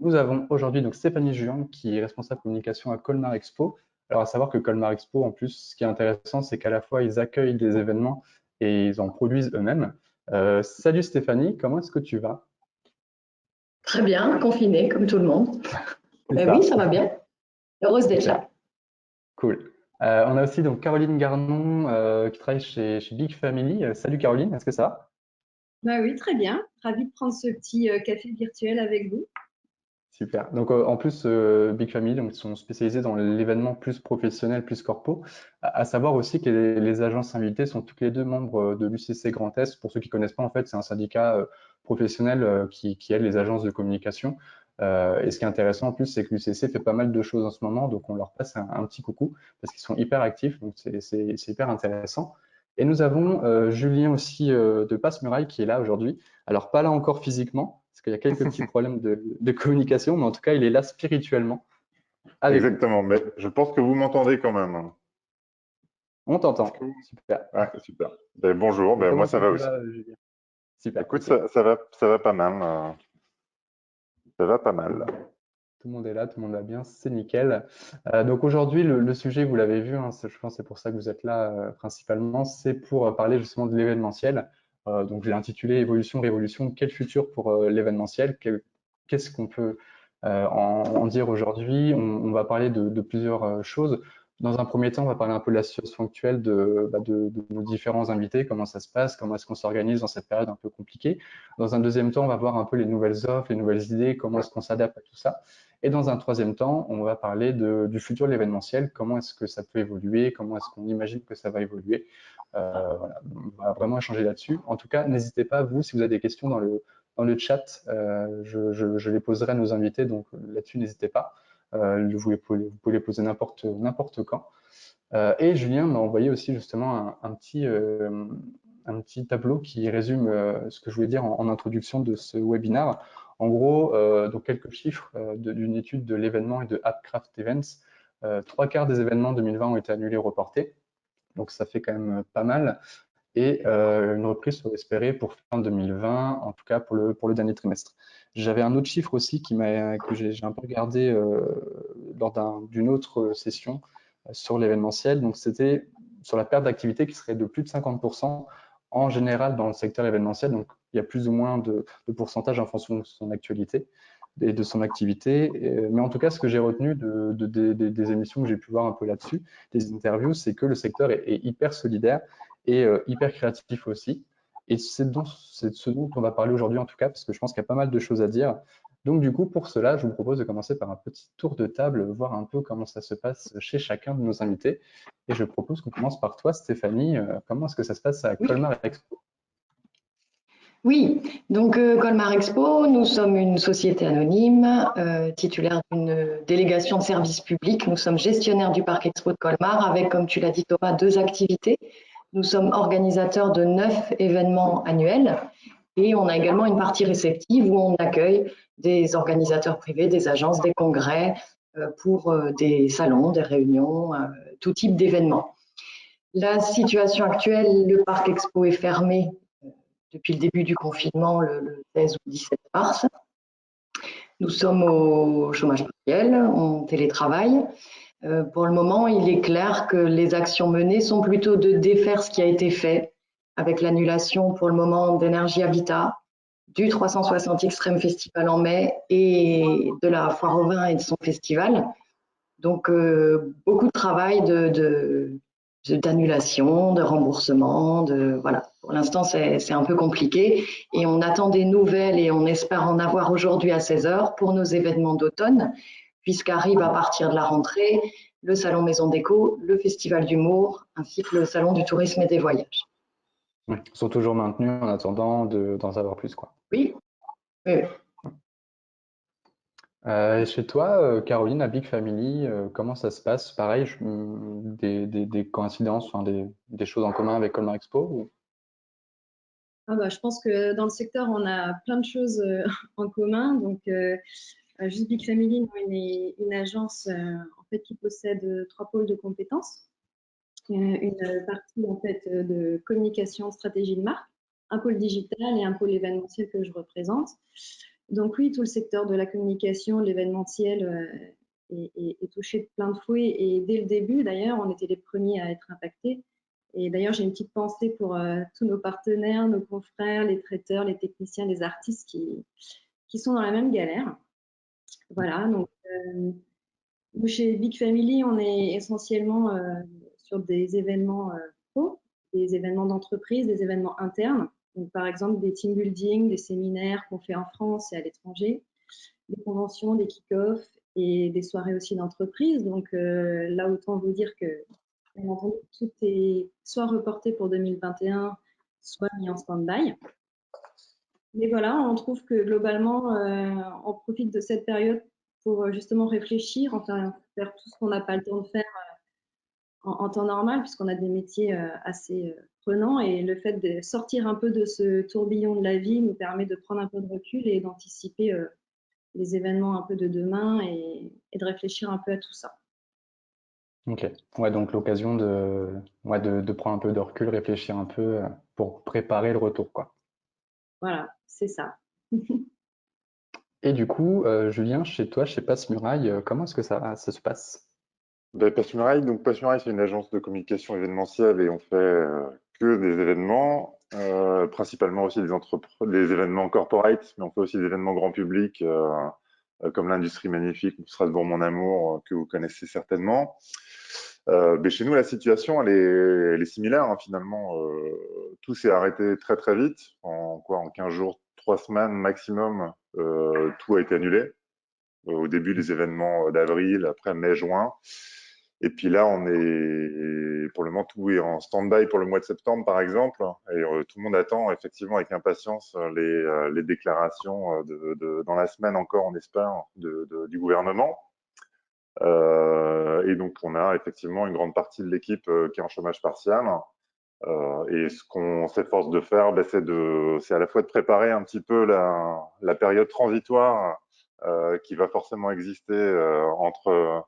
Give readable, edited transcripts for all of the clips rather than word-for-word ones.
Nous avons aujourd'hui donc Stéphanie Juan qui est responsable communication à Colmar Expo. Alors à savoir que Colmar Expo, en plus, ce qui est intéressant, c'est qu'à la fois ils accueillent des événements et ils en produisent eux-mêmes. Salut Stéphanie, comment est-ce que tu vas? Très bien, confiné comme tout le monde. C'est Oui, ça, ça va bien. Heureuse d'être super, là. cool. On a aussi donc Caroline Garnon qui travaille chez Big Family. Salut Caroline, est-ce que ça va? Bah oui, très bien. Ravie de prendre ce petit café virtuel avec vous. Super. Donc en plus, Big Family, donc, ils sont spécialisés dans l'événement plus professionnel, plus corpo. À savoir aussi que les agences invitées sont toutes les deux membres de l'UCC Grand Est. Pour ceux qui connaissent pas, en fait, c'est un syndicat professionnel qui aide les agences de communication. Et ce qui est intéressant en plus, c'est que l'UCC fait pas mal de choses en ce moment, donc on leur passe un petit coucou parce qu'ils sont hyper actifs, donc c'est hyper intéressant. Et nous avons Julien aussi de Passe-Muraille qui est là aujourd'hui. Alors pas là encore physiquement, parce qu'il y a quelques petits problèmes de communication, mais en tout cas, il est là spirituellement avec nous. Exactement, mais je pense que vous m'entendez quand même, hein. On Est-ce t'entend. que vous- Super. Ah, super. Ben, bonjour, Et ben, comment moi est-ce ça que va tu aussi. vas, Julien? Super, Écoute, ok. ça va pas mal. Ça va pas Tout le mal. monde tout le monde est là, tout le monde va bien, c'est nickel. Donc aujourd'hui, le sujet, vous l'avez vu, hein, je pense que c'est pour ça que vous êtes là principalement, c'est pour parler justement de l'événementiel. Donc j'ai intitulé Évolution, Révolution, quel futur pour l'événementiel? Qu'est-ce qu'on peut en dire aujourd'hui? On va parler de plusieurs choses. Dans un premier temps, on va parler un peu de la situation actuelle de nos différents invités, comment ça se passe, comment est-ce qu'on s'organise dans cette période un peu compliquée. Dans un deuxième temps, on va voir un peu les nouvelles offres, les nouvelles idées, comment est-ce qu'on s'adapte à tout ça. Et dans un troisième temps, on va parler du futur de l'événementiel, comment est-ce que ça peut évoluer, comment est-ce qu'on imagine que ça va évoluer. Voilà, on va vraiment échanger là-dessus. En tout cas, n'hésitez pas, vous, si vous avez des questions dans le chat, je les poserai à nos invités, donc là-dessus, n'hésitez pas. Vous pouvez les poser n'importe quand. Et Julien m'a envoyé aussi justement un petit tableau qui résume ce que je voulais dire en introduction de ce webinaire. En gros, donc quelques chiffres d'une étude de l'événement et de AppCraft Events. Trois quarts des événements 2020 ont été annulés ou reportés, donc ça fait quand même pas mal. Et une reprise serait espérée pour fin 2020, en tout cas pour le dernier trimestre. J'avais un autre chiffre aussi que j'ai un peu regardé lors d'une autre session sur l'événementiel. Donc c'était sur la perte d'activité qui serait de plus de 50% en général dans le secteur événementiel. Donc il y a plus ou moins de pourcentage en fonction de son actualité et de son activité. Mais en tout cas, ce que j'ai retenu des émissions que j'ai pu voir un peu là-dessus, des interviews, c'est que le secteur est hyper solidaire et hyper créatif aussi. Et c'est de ce dont on va parler aujourd'hui en tout cas, parce que je pense qu'il y a pas mal de choses à dire. Donc du coup, pour cela, je vous propose de commencer par un petit tour de table, voir un peu comment ça se passe chez chacun de nos invités. Et je propose qu'on commence par toi, Stéphanie. Comment est-ce que ça se passe à Oui, Colmar Expo? oui. Donc Colmar Expo, nous sommes une société anonyme titulaire d'une délégation de service public. Nous sommes gestionnaires du parc Expo de Colmar avec, comme tu l'as dit Thomas, deux activités. Nous sommes organisateurs de 9 événements annuels et on a également une partie réceptive où on accueille des organisateurs privés, des agences, des congrès pour des salons, des réunions, tout type d'événements. La situation actuelle, le parc Expo est fermé depuis le début du confinement, le 16 ou 17 mars. Nous sommes au chômage partiel, on télétravaille. Pour le moment, il est clair que les actions menées sont plutôt de défaire ce qui a été fait, avec l'annulation pour le moment d'Énergie Habitat, du 360 Extreme Festival en mai et de la Foire au Vin et de son festival. Donc, beaucoup de travail d'annulation, de remboursement, voilà. Pour l'instant, c'est un peu compliqué et on attend des nouvelles et on espère en avoir aujourd'hui à 16 heures pour nos événements d'automne, puisqu'arrive à partir de la rentrée le Salon Maison Déco, le Festival d'humour, ainsi que le Salon du tourisme et des voyages. Oui, ils sont toujours maintenus en attendant d'en savoir plus, quoi. Oui, oui. Et chez toi, Caroline, à Big Family, comment ça se passe? Pareil, des coïncidences, enfin, des choses en commun avec Colmar Expo Ah bah, je pense que dans le secteur, on a plein de choses en commun. Donc, Just Big Family, nous, une agence en fait, qui possède 3 pôles de compétences. Une partie en fait, de communication, stratégie de marque, un pôle digital et un pôle événementiel que je représente. Donc oui, tout le secteur de la communication, de l'événementiel est touché de plein de fouet. Et dès le début, d'ailleurs, on était les premiers à être impactés. Et d'ailleurs, j'ai une petite pensée pour tous nos partenaires, nos confrères, les traiteurs, les techniciens, les artistes qui sont dans la même galère. Voilà, donc nous, chez Big Family, on est essentiellement sur des événements pro, des événements d'entreprise, des événements internes. Donc, par exemple, des team building, des séminaires qu'on fait en France et à l'étranger, des conventions, des kick-offs et des soirées aussi d'entreprise. Donc là, autant vous dire que tout est soit reporté pour 2021, soit mis en stand-by. Mais voilà, on trouve que globalement, on profite de cette période pour justement réfléchir, enfin faire tout ce qu'on n'a pas le temps de faire en temps normal, puisqu'on a des métiers assez prenants. Et le fait de sortir un peu de ce tourbillon de la vie nous permet de prendre un peu de recul et d'anticiper les événements un peu de demain et de réfléchir un peu à tout ça. Ok. Ouais, donc l'occasion de prendre un peu de recul, réfléchir un peu pour préparer le retour, quoi. Voilà, c'est ça. Et du coup, Julien, chez toi, chez Passe Muraille, comment est-ce que ça se passe? Passe Muraille, donc Passe Muraille, c'est une agence de communication événementielle et on fait que des événements, principalement aussi des événements corporate, mais on fait aussi des événements grand public, comme l'Industrie Magnifique ou Strasbourg Mon Amour, que vous connaissez certainement. Mais chez nous, la situation, elle est similaire, hein, finalement. Tout s'est arrêté très très vite. En 15 jours, 3 semaines maximum, tout a été annulé. Au début des événements d'avril, après mai, juin. Et puis là, pour le moment, tout est en stand-by pour le mois de septembre, par exemple. Et tout le monde attend effectivement avec impatience les déclarations dans la semaine encore, on espère, du gouvernement. Et donc, on a effectivement une grande partie de l'équipe qui est en chômage partiel. Et ce qu'on s'efforce de faire, c'est à la fois de préparer un petit peu la période transitoire qui va forcément exister entre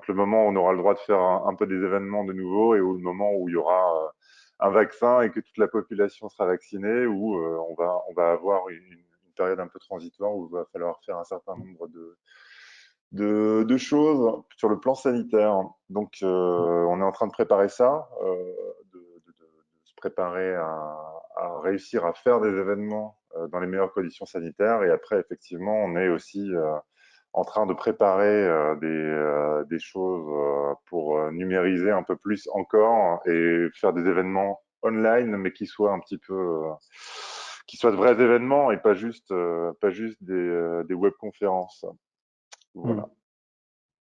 le moment où on aura le droit de faire un peu des événements de nouveau et le moment où il y aura un vaccin et que toute la population sera vaccinée, où on va avoir une période un peu transitoire où il va falloir faire un certain nombre de choses sur le plan sanitaire. Donc, on est en train de préparer ça, de se préparer à réussir à faire des événements dans les meilleures conditions sanitaires. Et après, effectivement, on est aussi en train de préparer des choses pour numériser un peu plus encore et faire des événements online, mais qui soient un petit peu qui soient de vrais événements et pas juste des webconférences. Voilà.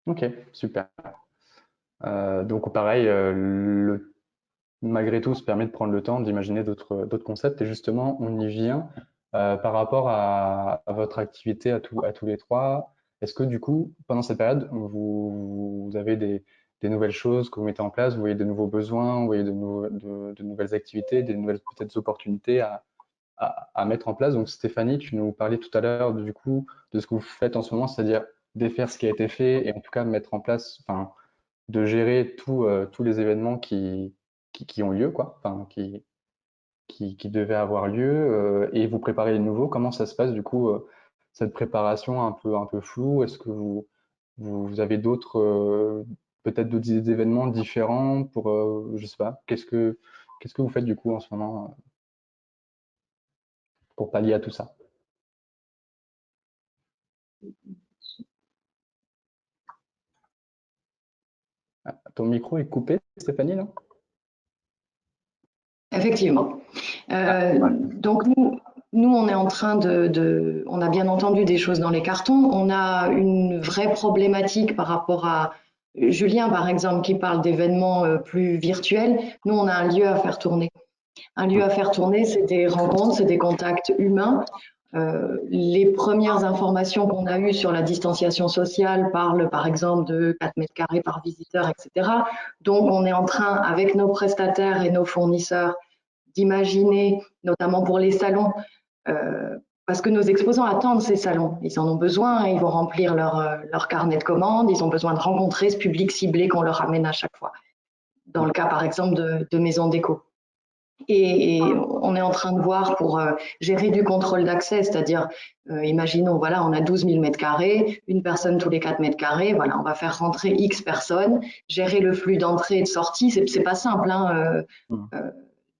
Ok, super. Donc pareil, malgré tout, se permet de prendre le temps d'imaginer d'autres concepts. Et justement, on y vient par rapport à votre activité à tous les trois. Est-ce que du coup, pendant cette période, vous avez des nouvelles choses que vous mettez en place, vous voyez de nouveaux besoins, vous voyez de nouvelles activités, des nouvelles peut-être opportunités à mettre en place. Donc Stéphanie, tu nous parlais tout à l'heure du coup de ce que vous faites en ce moment, c'est-à-dire défaire ce qui a été fait et en tout cas mettre en place, enfin, de gérer tous les événements qui ont lieu, quoi, enfin, qui devaient avoir lieu, et vous préparez les nouveaux. Comment ça se passe du coup, cette préparation un peu floue? Est-ce que vous avez d'autres, peut-être d'autres événements différents pour, je sais pas, qu'est-ce que vous faites du coup en ce moment pour pallier à tout ça? Ah, ton micro est coupé, Stéphanie, là? Effectivement. Ah, ouais. Donc nous, on est en train on a bien entendu des choses dans les cartons. On a une vraie problématique par rapport à Julien, par exemple, qui parle d'événements plus virtuels. Nous, on a un lieu à faire tourner. Un lieu à faire tourner, c'est des rencontres, c'est des contacts humains. Les premières informations qu'on a eues sur la distanciation sociale parlent par exemple de 4 mètres carrés par visiteur, etc. Donc on est en train, avec nos prestataires et nos fournisseurs, d'imaginer, notamment pour les salons, parce que nos exposants attendent ces salons, ils en ont besoin, ils vont remplir leur carnet de commandes, ils ont besoin de rencontrer ce public ciblé qu'on leur amène à chaque fois, dans le cas par exemple de maisons déco. Et on est en train de voir pour gérer du contrôle d'accès, c'est-à-dire, imaginons, voilà, on a 12 000 mètres carrés, une personne tous les 4 mètres carrés, voilà, on va faire rentrer X personnes, gérer le flux d'entrée et de sortie, c'est pas simple, hein,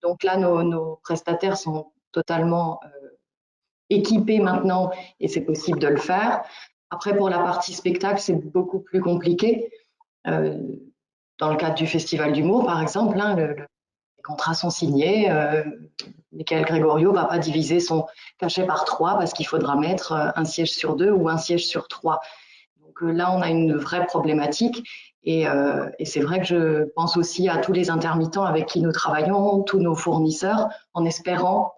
donc là, nos prestataires sont totalement équipés maintenant et c'est possible de le faire. Après, pour la partie spectacle, c'est beaucoup plus compliqué. Dans le cadre du Festival d'humour, par exemple, hein, les contrats sont signés. Michael Gregorio ne va pas diviser son cachet par 3 parce qu'il faudra mettre un siège sur 2 ou un siège sur 3. Donc là, on a une vraie problématique. Et c'est vrai que je pense aussi à tous les intermittents avec qui nous travaillons, tous nos fournisseurs, en espérant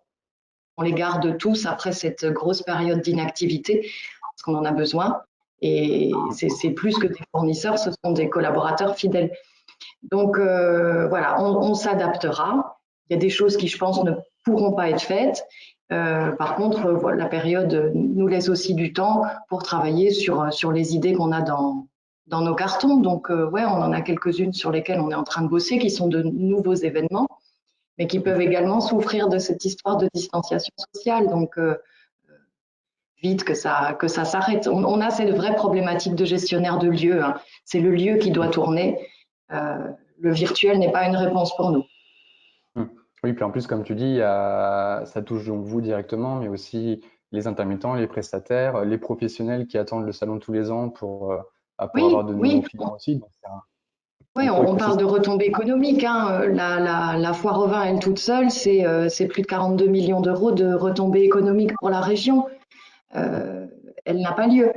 qu'on les garde tous après cette grosse période d'inactivité, parce qu'on en a besoin. Et c'est plus que des fournisseurs, ce sont des collaborateurs fidèles. Donc voilà, on s'adaptera. Il y a des choses qui, je pense, ne pourront pas être faites. Par contre, voilà, la période nous laisse aussi du temps pour travailler sur les idées qu'on a dans nos cartons. Donc ouais, on en a quelques-unes sur lesquelles on est en train de bosser, qui sont de nouveaux événements, mais qui peuvent également souffrir de cette histoire de distanciation sociale. Donc vite que ça s'arrête. On a cette vraie problématique de gestionnaire de lieu, hein. C'est le lieu qui doit tourner. Le virtuel n'est pas une réponse pour nous. Oui, puis en plus, comme tu dis, ça touche donc vous directement, mais aussi les intermittents, les prestataires, les professionnels qui attendent le salon tous les ans pour Oui, avoir de nouveaux oui, clients aussi. Donc, oui, un gros on parle de écosystème. retombées économiques, hein. La foire au vin, elle toute seule, c'est plus de 42 millions d'euros de retombées économiques pour la région. Elle n'a pas lieu.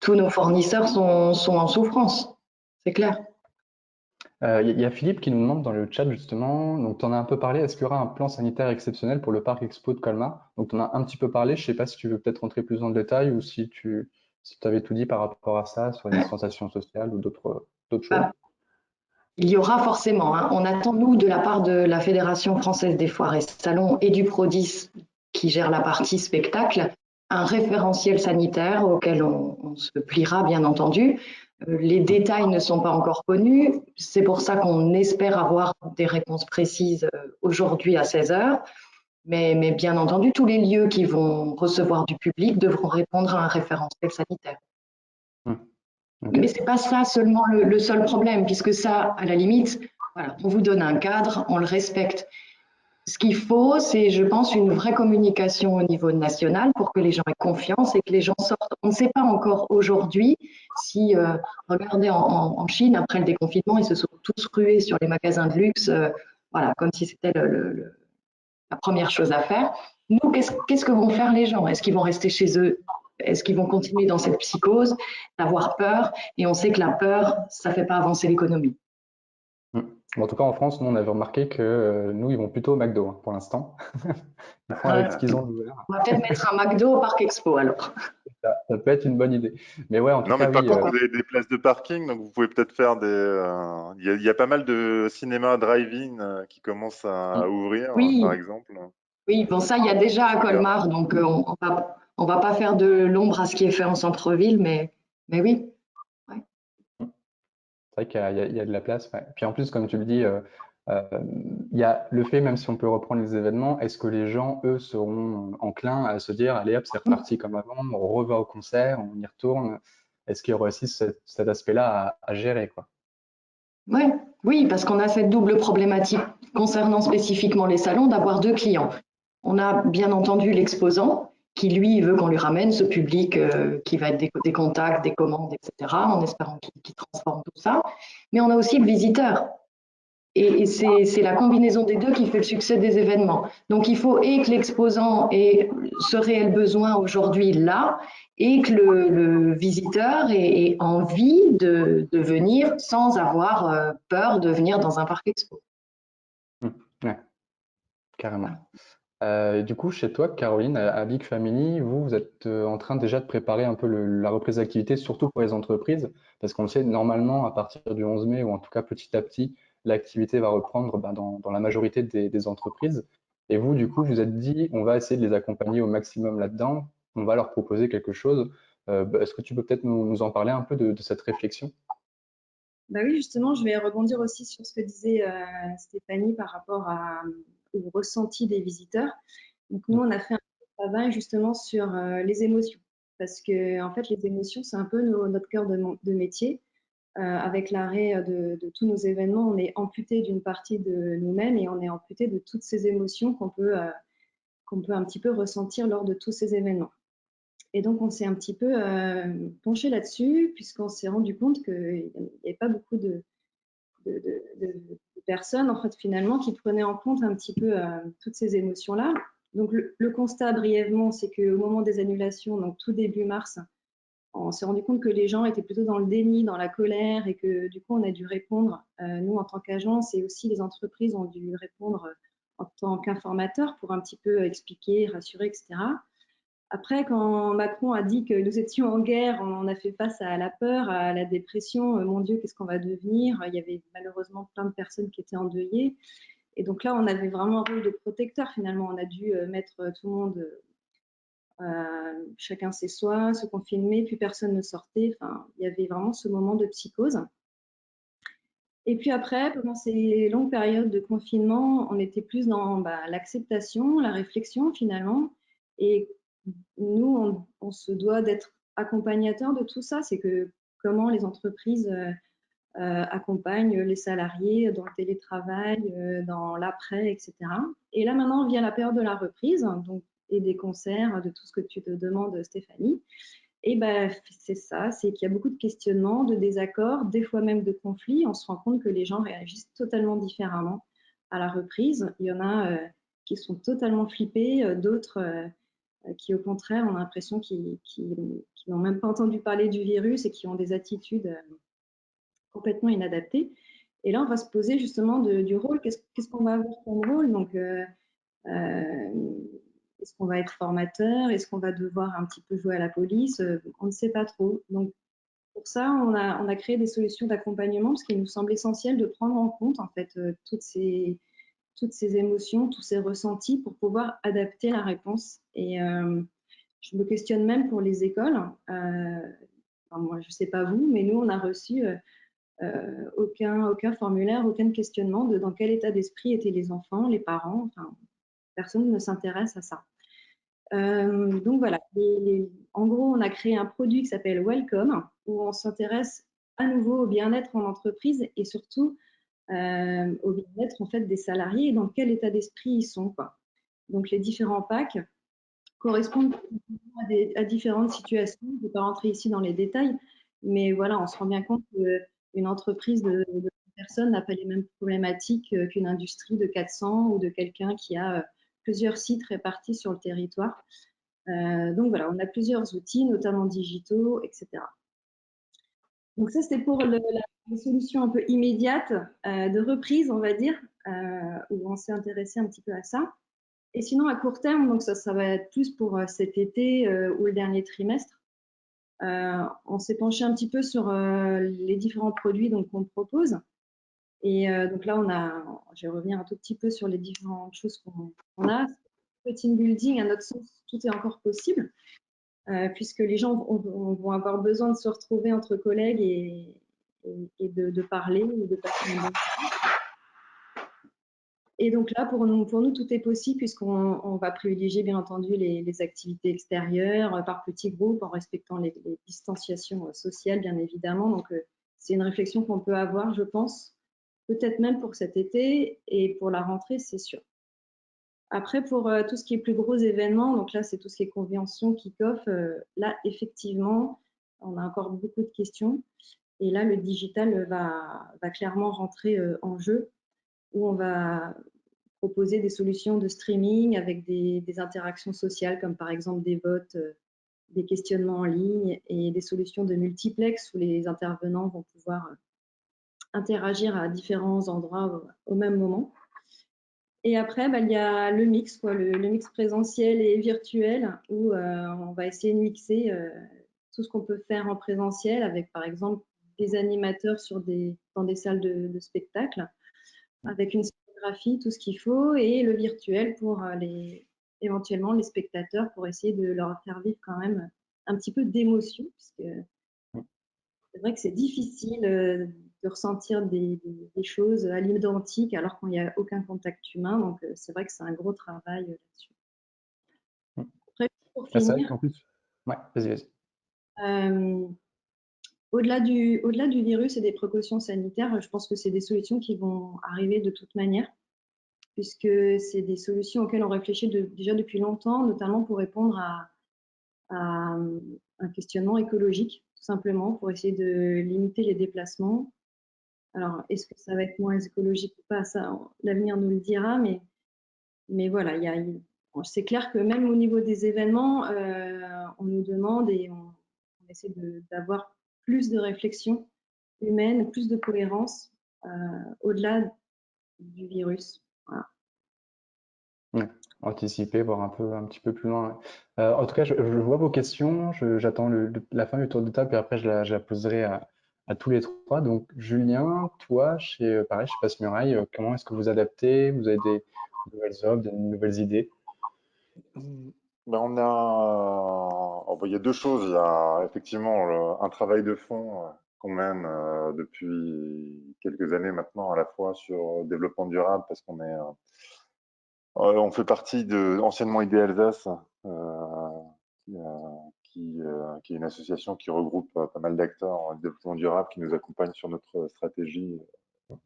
Tous nos fournisseurs sont en souffrance, c'est clair. Il y a Philippe qui nous demande dans le chat justement, donc tu en as un peu parlé, est-ce qu'il y aura un plan sanitaire exceptionnel pour le parc Expo de Colmar? Donc tu en as un petit peu parlé, je ne sais pas si tu veux peut-être rentrer plus dans le détail ou si tu avais tout dit par rapport à ça, sur les distanciations sociales ou d'autres choses. Ah, il y aura forcément, hein. On attend, nous, de la part de la Fédération française des foires et salons et du Prodis, qui gère la partie spectacle, un référentiel sanitaire auquel on se pliera, bien entendu. Les détails ne sont pas encore connus. C'est pour ça qu'on espère avoir des réponses précises aujourd'hui à 16 heures. Mais bien entendu, tous les lieux qui vont recevoir du public devront répondre à un référentiel sanitaire. Ok. Mais ce n'est pas ça seulement le seul problème, puisque ça, à la limite, voilà, on vous donne un cadre, on le respecte. Ce qu'il faut, c'est, je pense, une vraie communication au niveau national pour que les gens aient confiance et que les gens sortent. On ne sait pas encore aujourd'hui si, regardez, en Chine, après le déconfinement, ils se sont tous rués sur les magasins de luxe, voilà, comme si c'était la première chose à faire. Nous, qu'est-ce que vont faire les gens? Est-ce qu'ils vont rester chez eux? Est-ce qu'ils vont continuer dans cette psychose, d'avoir peur? Et on sait que la peur, ça ne fait pas avancer l'économie. Bon, en tout cas, en France, nous, on avait remarqué que nous, ils vont plutôt au McDo hein, pour l'instant. Ils font avec ce qu'ils ont ouvert. On va peut-être mettre un McDo au Parc Expo alors. Ça peut être une bonne idée. Mais ouais, en tout Non, mais cas, par oui. contre, vous avez des places de parking, donc vous pouvez peut-être faire des. Il y a pas mal de cinémas drive-in qui commencent à ouvrir, par Oui, exemple. oui, bon ça, il y a déjà à Super. Colmar, donc on va pas faire de l'ombre à ce qui est fait en centre-ville, mais oui. Ouais. C'est vrai qu'il y a de la place. Ouais. Puis en plus, comme tu le dis, euh, il y a le fait, même si on peut reprendre les événements, est-ce que les gens, eux, seront enclins à se dire, allez hop, c'est reparti comme avant, on revient au concert, on y retourne. Est-ce qu'il y aura aussi cet aspect-là à gérer, quoi? Ouais, oui, parce qu'on a cette double problématique concernant spécifiquement les salons d'avoir deux clients. On a bien entendu l'exposant qui, lui, veut qu'on lui ramène ce public qui va être des contacts, des commandes, etc., en espérant qu'il transforme tout ça. Mais on a aussi le visiteur. Et c'est la combinaison des deux qui fait le succès des événements. Donc il faut et que l'exposant ait ce réel besoin aujourd'hui là, et que le visiteur ait envie de venir sans avoir peur de venir dans un parc expo. Ouais, carrément. Du coup, chez toi, Caroline, à Big Family, vous êtes en train déjà de préparer un peu la reprise d'activité, surtout pour les entreprises, parce qu'on le sait, normalement, à partir du 11 mai, ou en tout cas petit à petit, l'activité va reprendre dans la majorité des entreprises. Et vous, du coup, vous êtes dit, on va essayer de les accompagner au maximum là-dedans, on va leur proposer quelque chose. Est-ce que tu peux peut-être nous en parler un peu de cette réflexion? Bah oui, justement, je vais rebondir aussi sur ce que disait Stéphanie par rapport au ressenti des visiteurs. Donc, nous, on a fait un travail justement sur les émotions. Parce que, en fait, les émotions, c'est un peu notre cœur de métier. Avec l'arrêt de tous nos événements, on est amputé d'une partie de nous-mêmes et on est amputé de toutes ces émotions qu'on peut un petit peu ressentir lors de tous ces événements. Et donc, on s'est un petit peu penché là-dessus, puisqu'on s'est rendu compte qu'il n'y avait pas beaucoup de personnes, en fait, finalement, qui prenaient en compte un petit peu toutes ces émotions-là. Donc, le constat, brièvement, c'est qu'au moment des annulations, donc tout début mars, on s'est rendu compte que les gens étaient plutôt dans le déni, dans la colère, et que du coup, on a dû répondre, nous, en tant qu'agence, et aussi les entreprises ont dû répondre en tant qu'informateurs pour un petit peu expliquer, rassurer, etc. Après, quand Macron a dit que nous étions en guerre, on a fait face à la peur, à la dépression. Mon Dieu, qu'est-ce qu'on va devenir? Il y avait malheureusement plein de personnes qui étaient endeuillées. Et donc là, on avait vraiment un rôle de protecteur finalement. On a dû mettre tout le monde, chacun chez soi, se confiner, puis personne ne sortait. Enfin, il y avait vraiment ce moment de psychose. Et puis après, pendant ces longues périodes de confinement, on était plus dans l'acceptation, la réflexion finalement. Et nous, on se doit d'être accompagnateur de tout ça. C'est que comment les entreprises accompagnent les salariés dans le télétravail, dans l'après, etc. Et là, maintenant, vient la période de la reprise donc, et des concerts, de tout ce que tu te demandes, Stéphanie. Et ben, c'est ça, c'est qu'il y a beaucoup de questionnements, de désaccords, des fois même de conflits. On se rend compte que les gens réagissent totalement différemment à la reprise. Il y en a qui sont totalement flippés, d'autres qui, au contraire, ont l'impression qu'ils n'ont même pas entendu parler du virus et qui ont des attitudes complètement inadaptées. Et là, on va se poser justement du rôle. Qu'est-ce qu'on va avoir comme rôle? Donc, est-ce qu'on va être formateur? Est-ce qu'on va devoir un petit peu jouer à la police? On ne sait pas trop. Donc, pour ça, on a créé des solutions d'accompagnement parce qu'il nous semble essentiel de prendre en compte en fait toutes ces émotions, tous ces ressentis pour pouvoir adapter la réponse. Et je me questionne même pour les écoles. Enfin, moi, je ne sais pas vous, mais nous, on a reçu aucun formulaire, aucun questionnement de dans quel état d'esprit étaient les enfants, les parents. Enfin, personne ne s'intéresse à ça. Donc voilà, en gros, on a créé un produit qui s'appelle Welcome, où on s'intéresse à nouveau au bien-être en entreprise et surtout au bien-être en fait, des salariés et dans quel état d'esprit ils sont. Quoi. Donc les différents packs correspondent à différentes situations. Je ne vais pas rentrer ici dans les détails, mais voilà, on se rend bien compte qu'une entreprise de personnes n'a pas les mêmes problématiques qu'une industrie de 400 ou de quelqu'un qui a plusieurs sites répartis sur le territoire. Donc voilà, on a plusieurs outils, notamment digitaux, etc. Donc ça, c'était pour la solution un peu immédiate de reprise, on va dire, où on s'est intéressé un petit peu à ça. Et sinon, à court terme, donc ça va être plus pour cet été ou le dernier trimestre. On s'est penché un petit peu sur les différents produits qu'on propose. Et donc là, je vais revenir un tout petit peu sur les différentes choses qu'on a. Le team building, à notre sens, tout est encore possible, puisque les gens vont avoir besoin de se retrouver entre collègues et de parler ou de passer un bon temps. Et donc là, pour nous, tout est possible puisqu'on va privilégier bien entendu les activités extérieures par petits groupes en respectant les distanciations sociales, bien évidemment. Donc, c'est une réflexion qu'on peut avoir, je pense, peut-être même pour cet été et pour la rentrée, c'est sûr. Après, pour tout ce qui est plus gros événements, donc là, c'est tout ce qui est convention, kick-off. Là, effectivement, on a encore beaucoup de questions. Et là, le digital va clairement rentrer en jeu, où on va proposer des solutions de streaming avec des interactions sociales, comme par exemple des votes, des questionnements en ligne et des solutions de multiplex où les intervenants vont pouvoir interagir à différents endroits au même moment. Et après, il y a le mix, le mix présentiel et virtuel, où on va essayer de mixer tout ce qu'on peut faire en présentiel avec, par exemple, des animateurs dans des salles de spectacle, avec une scénographie, tout ce qu'il faut, et le virtuel pour éventuellement les spectateurs, pour essayer de leur faire vivre quand même un petit peu d'émotion, puisque c'est vrai que c'est difficile ressentir des choses à l'identique alors qu'il n'y a aucun contact humain. Donc, c'est vrai que c'est un gros travail là-dessus. Après, pour C'est vrai finir, qu'en plus, ouais, vas-y. au-delà du virus et des précautions sanitaires, je pense que c'est des solutions qui vont arriver de toute manière, puisque c'est des solutions auxquelles on réfléchit déjà depuis longtemps, notamment pour répondre à un questionnement écologique, tout simplement, pour essayer de limiter les déplacements. Alors, est-ce que ça va être moins écologique ou pas? Ça, l'avenir nous le dira, mais voilà, c'est clair que même au niveau des événements, on nous demande et on essaie d'avoir plus de réflexion humaine, plus de cohérence au-delà du virus. Voilà. Ouais. Anticiper, voir un petit peu plus loin. En tout cas, je vois vos questions. J'attends la fin du tour de table et après je la poserai à tous les trois. Donc, Julien, toi, pareil, chez Passe-Muraille, comment est-ce que vous adaptez? Vous avez des nouvelles offres, des nouvelles idées? Ben, il y a deux choses. Il y a effectivement un travail de fond qu'on mène depuis quelques années maintenant, à la fois sur le développement durable, parce on fait partie de anciennement ID Alsace, qui, qui est une association qui regroupe pas mal d'acteurs en développement durable qui nous accompagnent sur notre stratégie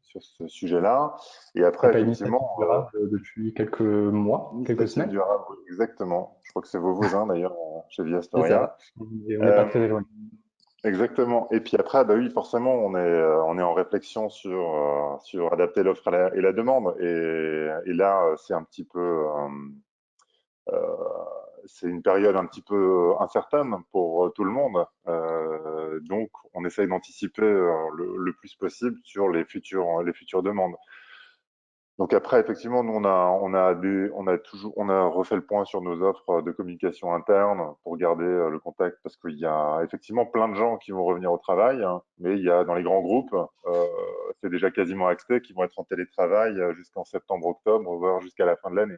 sur ce sujet-là. Et Ça après, s'appelle effectivement, Initiative Durable depuis quelques mois, quelques l'initiative semaines. durable, oui, exactement. Je crois que c'est vos voisins d'ailleurs chez C'est Viastoria. ça. On n'est pas Euh, très éloigné. Exactement. Et puis après, bah oui, forcément, on est en réflexion sur adapter l'offre et la demande. Et là, c'est un petit peu, c'est une période un petit peu incertaine pour tout le monde. Donc, on essaye d'anticiper le plus possible sur les futures demandes. Donc après, effectivement, nous, on a refait le point sur nos offres de communication interne pour garder le contact parce qu'il y a effectivement plein de gens qui vont revenir au travail, hein, mais il y a dans les grands groupes, c'est déjà quasiment acté, qui vont être en télétravail jusqu'en septembre-octobre, voire jusqu'à la fin de l'année.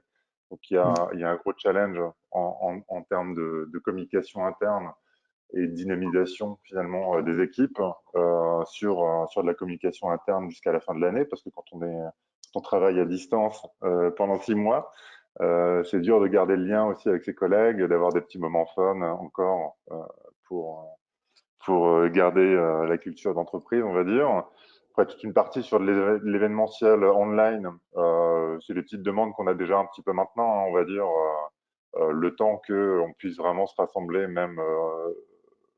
Donc il y a un gros challenge en termes de communication interne et de dynamisation finalement des équipes sur de la communication interne jusqu'à la fin de l'année, parce que quand on travaille à distance pendant 6 mois, c'est dur de garder le lien aussi avec ses collègues, d'avoir des petits moments fun encore pour garder la culture d'entreprise, on va dire. Après, toute une partie sur l'événementiel online, c'est des petites demandes qu'on a déjà un petit peu maintenant, hein, on va dire, le temps qu'on puisse vraiment se rassembler, même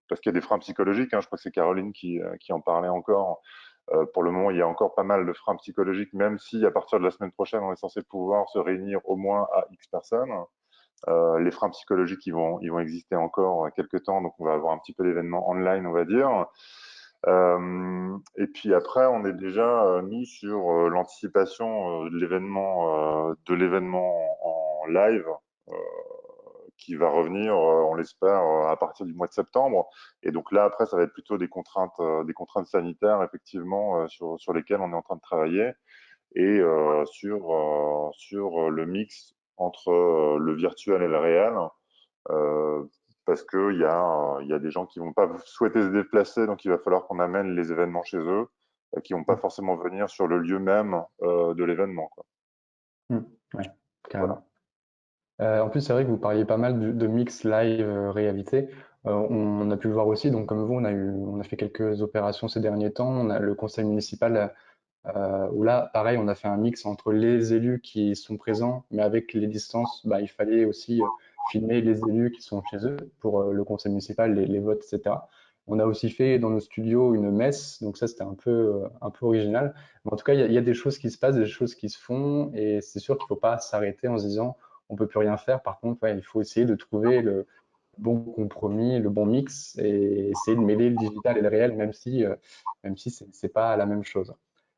parce qu'il y a des freins psychologiques, hein, je crois que c'est Caroline qui en parlait encore. Pour le moment, il y a encore pas mal de freins psychologiques, même si à partir de la semaine prochaine, on est censé pouvoir se réunir au moins à X personnes. Les freins psychologiques, ils vont exister encore quelques temps, donc on va avoir un petit peu d'événements online, on va dire. Et puis après, on est déjà, nous, sur l'anticipation de l'événement en live qui va revenir, on l'espère, à partir du mois de septembre. Et donc là, après, ça va être plutôt des contraintes sanitaires, effectivement, sur lesquelles on est en train de travailler et sur le mix entre le virtuel et le réel. Euh, Parce qu'il y a des gens qui vont pas souhaiter se déplacer, donc il va falloir qu'on amène les événements chez eux, qui vont pas forcément venir sur le lieu même de l'événement, quoi. Ouais, Voilà. carrément. En plus, c'est vrai que vous parliez pas mal de mix live réalité. On a pu le voir aussi, donc comme vous, on a fait quelques opérations ces derniers temps. On a le conseil municipal où là, pareil, on a fait un mix entre les élus qui sont présents, mais avec les distances, bah, il fallait aussi filmer les élus qui sont chez eux pour le conseil municipal, les votes, etc. On a aussi fait dans nos studios une messe, donc ça c'était un peu original. Mais en tout cas, il y a des choses qui se passent, des choses qui se font, et c'est sûr qu'il ne faut pas s'arrêter en se disant on peut plus rien faire. Par contre, ouais, il faut essayer de trouver le bon compromis, le bon mix, et essayer de mêler le digital et le réel, même si c'est pas la même chose.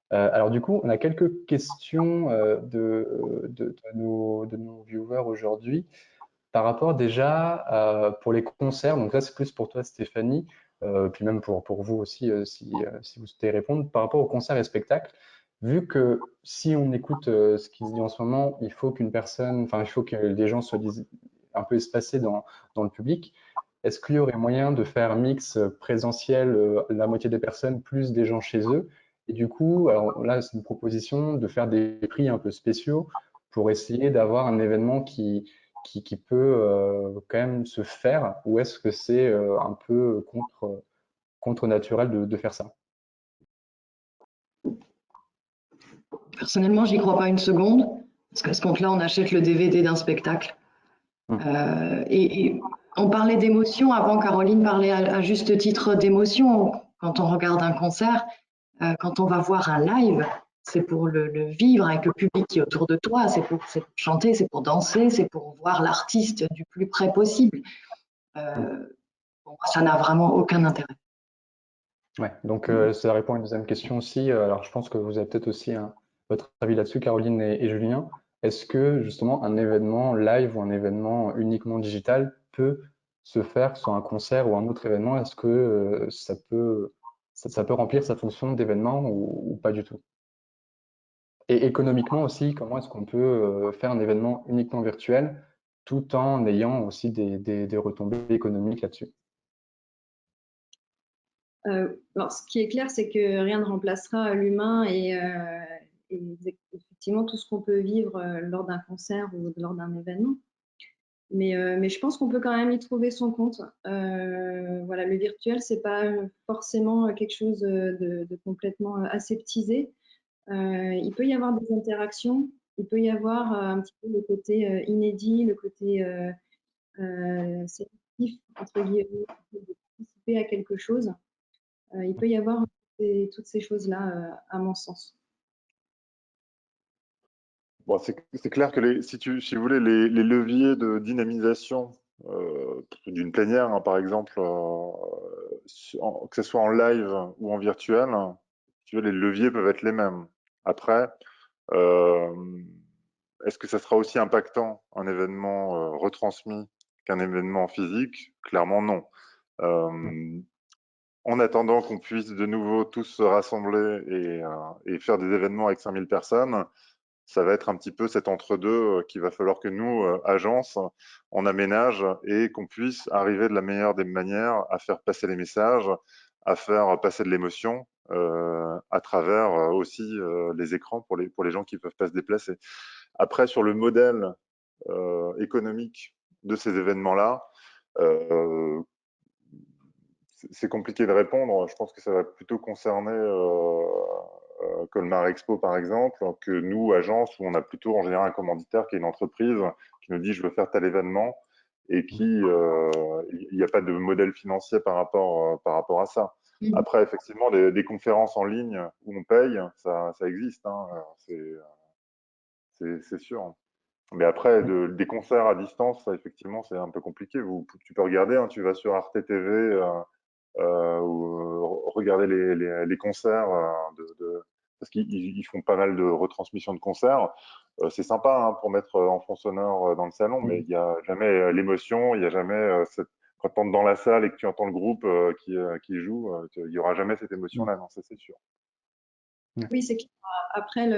Alors du coup, on a quelques questions de nos viewers aujourd'hui par rapport déjà pour les concerts. Donc là, c'est plus pour toi, Stéphanie, puis même pour vous aussi, si vous souhaitez répondre. Par rapport aux concerts et spectacles, vu que si on écoute ce qui se dit en ce moment, il faut que les gens soient un peu espacés dans le public. Est-ce qu'il y aurait moyen de faire un mix présentiel, la moitié des personnes plus des gens chez eux? Et du coup, alors là, c'est une proposition de faire des prix un peu spéciaux pour essayer d'avoir un événement qui peut quand même se faire, ou est-ce que c'est un peu contre naturel de faire ça? Personnellement, j'y crois pas une seconde, parce qu'à ce compte-là, on achète le DVD d'un spectacle. Hmm. Et on parlait d'émotion avant, Caroline parlait à juste titre d'émotion. Quand on regarde un concert, quand on va voir un live, c'est pour le vivre avec le public qui est autour de toi, c'est pour chanter, c'est pour danser, c'est pour voir l'artiste du plus près possible. Pour moi, ça n'a vraiment aucun intérêt. Ouais, donc ça répond à une deuxième question aussi. Alors je pense que vous avez peut-être aussi votre avis là-dessus, Caroline et Julien. Est-ce que justement un événement live ou un événement uniquement digital peut se faire, que ce soit un concert ou un autre événement? Est-ce que ça peut remplir sa fonction d'événement ou pas du tout? Et économiquement aussi, comment est-ce qu'on peut faire un événement uniquement virtuel tout en ayant aussi des retombées économiques là-dessus? Alors, ce qui est clair, c'est que rien ne remplacera l'humain et effectivement tout ce qu'on peut vivre lors d'un concert ou lors d'un événement. Mais je pense qu'on peut quand même y trouver son compte. Voilà, le virtuel, c'est pas forcément quelque chose de complètement aseptisé. Il peut y avoir des interactions, il peut y avoir un petit peu le côté inédit, le côté sélectif, entre guillemets, de participer à quelque chose. Il peut y avoir toutes ces choses-là, à mon sens. Bon, c'est clair que si vous voulez, les leviers de dynamisation d'une plénière, hein, par exemple, que ce soit en live ou en virtuel, tu vois, les leviers peuvent être les mêmes. Après, euh, est-ce que ça sera aussi impactant un événement retransmis qu'un événement physique? Clairement, non. Euh, En attendant qu'on puisse de nouveau tous se rassembler et faire des événements avec 5000 personnes, ça va être un petit peu cet entre-deux qu'il va falloir que nous, agences, on aménage et qu'on puisse arriver de la meilleure des manières à faire passer les messages, à faire passer de l'émotion à travers aussi les écrans pour les gens qui ne peuvent pas se déplacer. Après, sur le modèle économique de ces événements-là, euh, c'est compliqué de répondre. Je pense que ça va plutôt concerner Colmar Expo, par exemple, que nous, agence, où on a plutôt en général un commanditaire qui est une entreprise qui nous dit je veux faire tel événement et il n'y a pas de modèle financier par rapport à ça. Après, effectivement, des conférences en ligne où on paye, ça existe, hein, c'est sûr. Mais après, des concerts à distance, ça, effectivement, c'est un peu compliqué. Tu peux regarder, hein, tu vas sur Arte TV, ou regarder les concerts parce qu'ils font pas mal de retransmissions de concerts. C'est sympa, hein, pour mettre en fond sonore dans le salon, mais il n'y a jamais l'émotion, il n'y a jamais quand tu entres dans la salle et que tu entends le groupe qui joue, il n'y aura jamais cette émotion-là, non, ça c'est sûr. Oui, c'est clair. Après,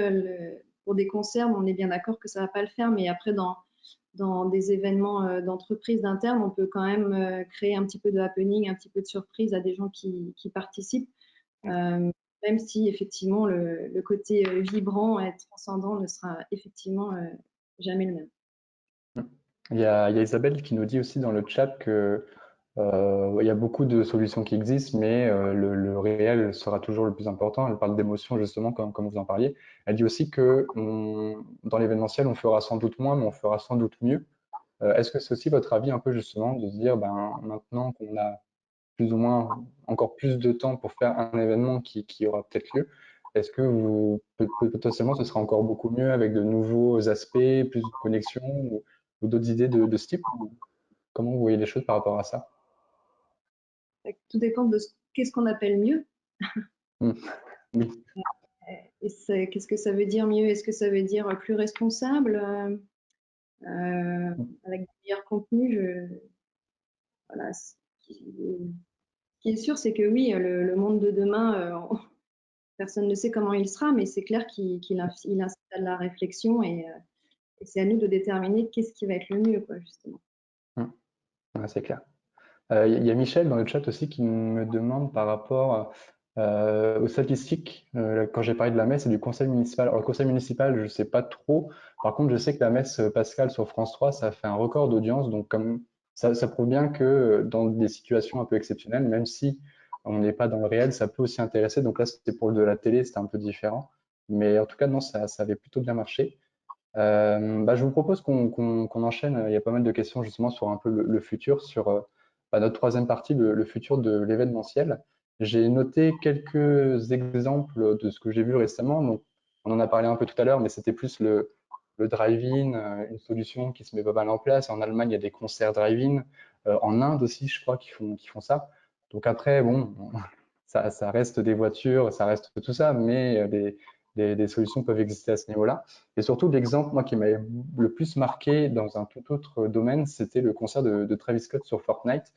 pour des concerts, on est bien d'accord que ça ne va pas le faire, mais après, dans des événements d'entreprise, d'interne, on peut quand même créer un petit peu de happening, un petit peu de surprise à des gens qui participent, même si effectivement le côté vibrant et transcendant ne sera effectivement jamais le même. Il y a Isabelle qui nous dit aussi dans le chat que il y a beaucoup de solutions qui existent, mais le réel sera toujours le plus important. Elle parle d'émotion justement, comme vous en parliez. Elle dit aussi que dans l'événementiel, on fera sans doute moins, mais on fera sans doute mieux. Est-ce que c'est aussi votre avis un peu justement de se dire, ben, maintenant qu'on a plus ou moins encore plus de temps pour faire un événement qui aura peut-être lieu, est-ce que potentiellement ce sera encore beaucoup mieux avec de nouveaux aspects, plus de connexions ou d'autres idées de ce type? Comment vous voyez les choses par rapport à ça? Tout dépend de qu'est-ce qu'on appelle mieux. Hmm. Oui. Et qu'est-ce que ça veut dire mieux? Est-ce que ça veut dire plus responsable, avec de meilleurs contenus? Voilà. Ce qui est sûr, c'est que oui, le monde de demain, personne ne sait comment il sera, mais c'est clair qu'il incite à la réflexion et c'est à nous de déterminer qu'est-ce qui va être le mieux, quoi, justement. Hmm. Ouais, c'est clair. Il y a Michel dans le chat aussi qui me demande par rapport Aux statistiques, quand j'ai parlé de la messe et du conseil municipal. Alors, le conseil municipal, je ne sais pas trop. Par contre, je sais que la messe pascale sur France 3, ça a fait un record d'audience. Donc, comme ça prouve bien que dans des situations un peu exceptionnelles, même si on n'est pas dans le réel, ça peut aussi intéresser. Donc là, c'était pour de la télé, c'était un peu différent. Mais en tout cas, non, ça avait plutôt bien marché. Je vous propose qu'on enchaîne. Il y a pas mal de questions justement sur un peu le futur, sur notre troisième partie, le futur de l'événementiel. J'ai noté quelques exemples de ce que j'ai vu récemment. Donc, on en a parlé un peu tout à l'heure, mais c'était plus le drive-in, une solution qui se met pas mal en place. En Allemagne, il y a des concerts drive-in. En Inde aussi, je crois qu'ils font ça. Donc après, bon, ça reste des voitures, ça reste tout ça, mais des solutions peuvent exister à ce niveau-là. Et surtout, l'exemple, moi, qui m'avait le plus marqué dans un tout autre domaine, c'était le concert de Travis Scott sur Fortnite.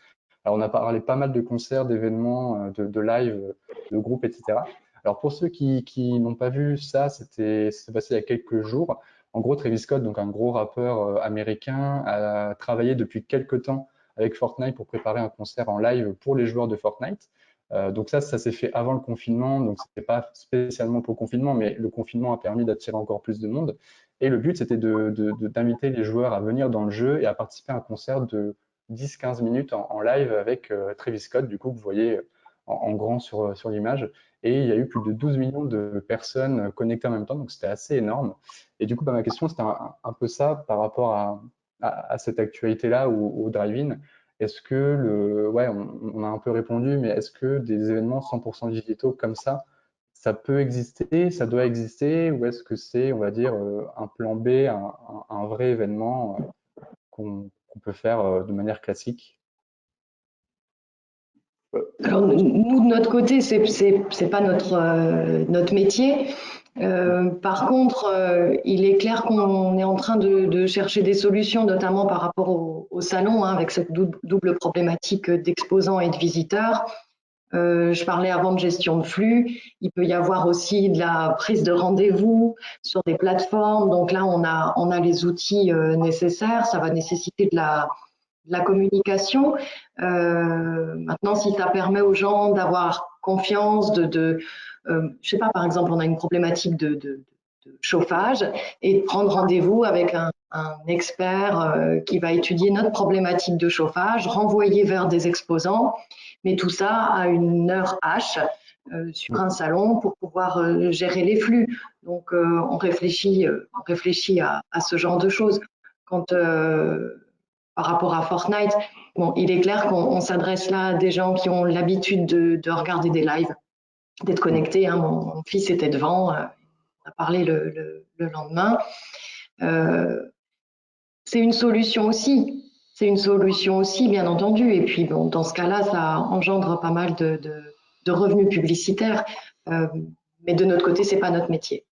Alors, on a parlé pas mal de concerts, d'événements, de live, de groupes, etc. Alors, pour ceux qui n'ont pas vu ça, c'était passé il y a quelques jours. En gros, Travis Scott, donc un gros rappeur américain, a travaillé depuis quelques temps avec Fortnite pour préparer un concert en live pour les joueurs de Fortnite. Donc ça s'est fait avant le confinement, donc c'était pas spécialement pour le confinement, mais le confinement a permis d'attirer encore plus de monde. Et le but, c'était d'inviter les joueurs à venir dans le jeu et à participer à un concert de 10-15 minutes en live avec Travis Scott, du coup, que vous voyez en grand sur l'image. Et il y a eu plus de 12 millions de personnes connectées en même temps, donc c'était assez énorme. Et du coup, ma question, c'était un peu ça par rapport à cette actualité-là, au drive-in. Est-ce que ouais, on a un peu répondu, mais est-ce que des événements 100% digitaux comme ça peut exister, ça doit exister, ou est-ce que c'est, on va dire, un plan B, un vrai événement qu'on peut faire de manière classique? Alors, nous, de notre côté, c'est pas notre métier. Par contre, il est clair qu'on est en train de chercher des solutions, notamment par rapport au salon, hein, avec cette double problématique d'exposants et de visiteurs. Je parlais avant de gestion de flux. Il peut y avoir aussi de la prise de rendez-vous sur des plateformes. Donc là, on a les outils nécessaires. Ça va nécessiter de la communication. Maintenant, si ça permet aux gens d'avoir confiance, je sais pas, par exemple, on a une problématique de chauffage et de prendre rendez-vous avec un expert qui va étudier notre problématique de chauffage, renvoyer vers des exposants, mais tout ça à une heure H sur un salon pour pouvoir gérer les flux. Donc, on réfléchit à ce genre de choses. Quand par rapport à Fortnite, bon, il est clair qu'on s'adresse là à des gens qui ont l'habitude de regarder des lives, d'être connectés. Hein. Mon fils était devant, on a parlé le lendemain. C'est une solution aussi. C'est une solution aussi, bien entendu. Et puis, bon, dans ce cas-là, ça engendre pas mal de revenus publicitaires. Mais de notre côté, c'est pas notre métier.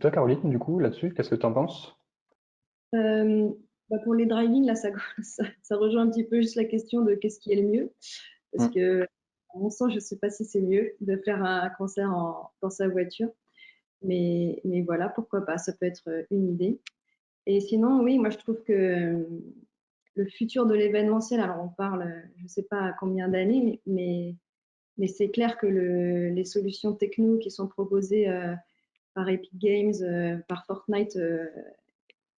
Toi, Caroline, du coup, là-dessus, qu'est-ce que tu en penses? Pour les driving, là, ça rejoint un petit peu juste la question de qu'est-ce qui est le mieux. Parce que, à mon sens, je ne sais pas si c'est mieux de faire un concert dans sa voiture. Mais voilà, pourquoi pas, ça peut être une idée. Et sinon, oui, moi, je trouve que le futur de l'événementiel, alors on parle, je ne sais pas à combien d'années, mais c'est clair que les solutions techno qui sont proposées par Epic Games, par Fortnite,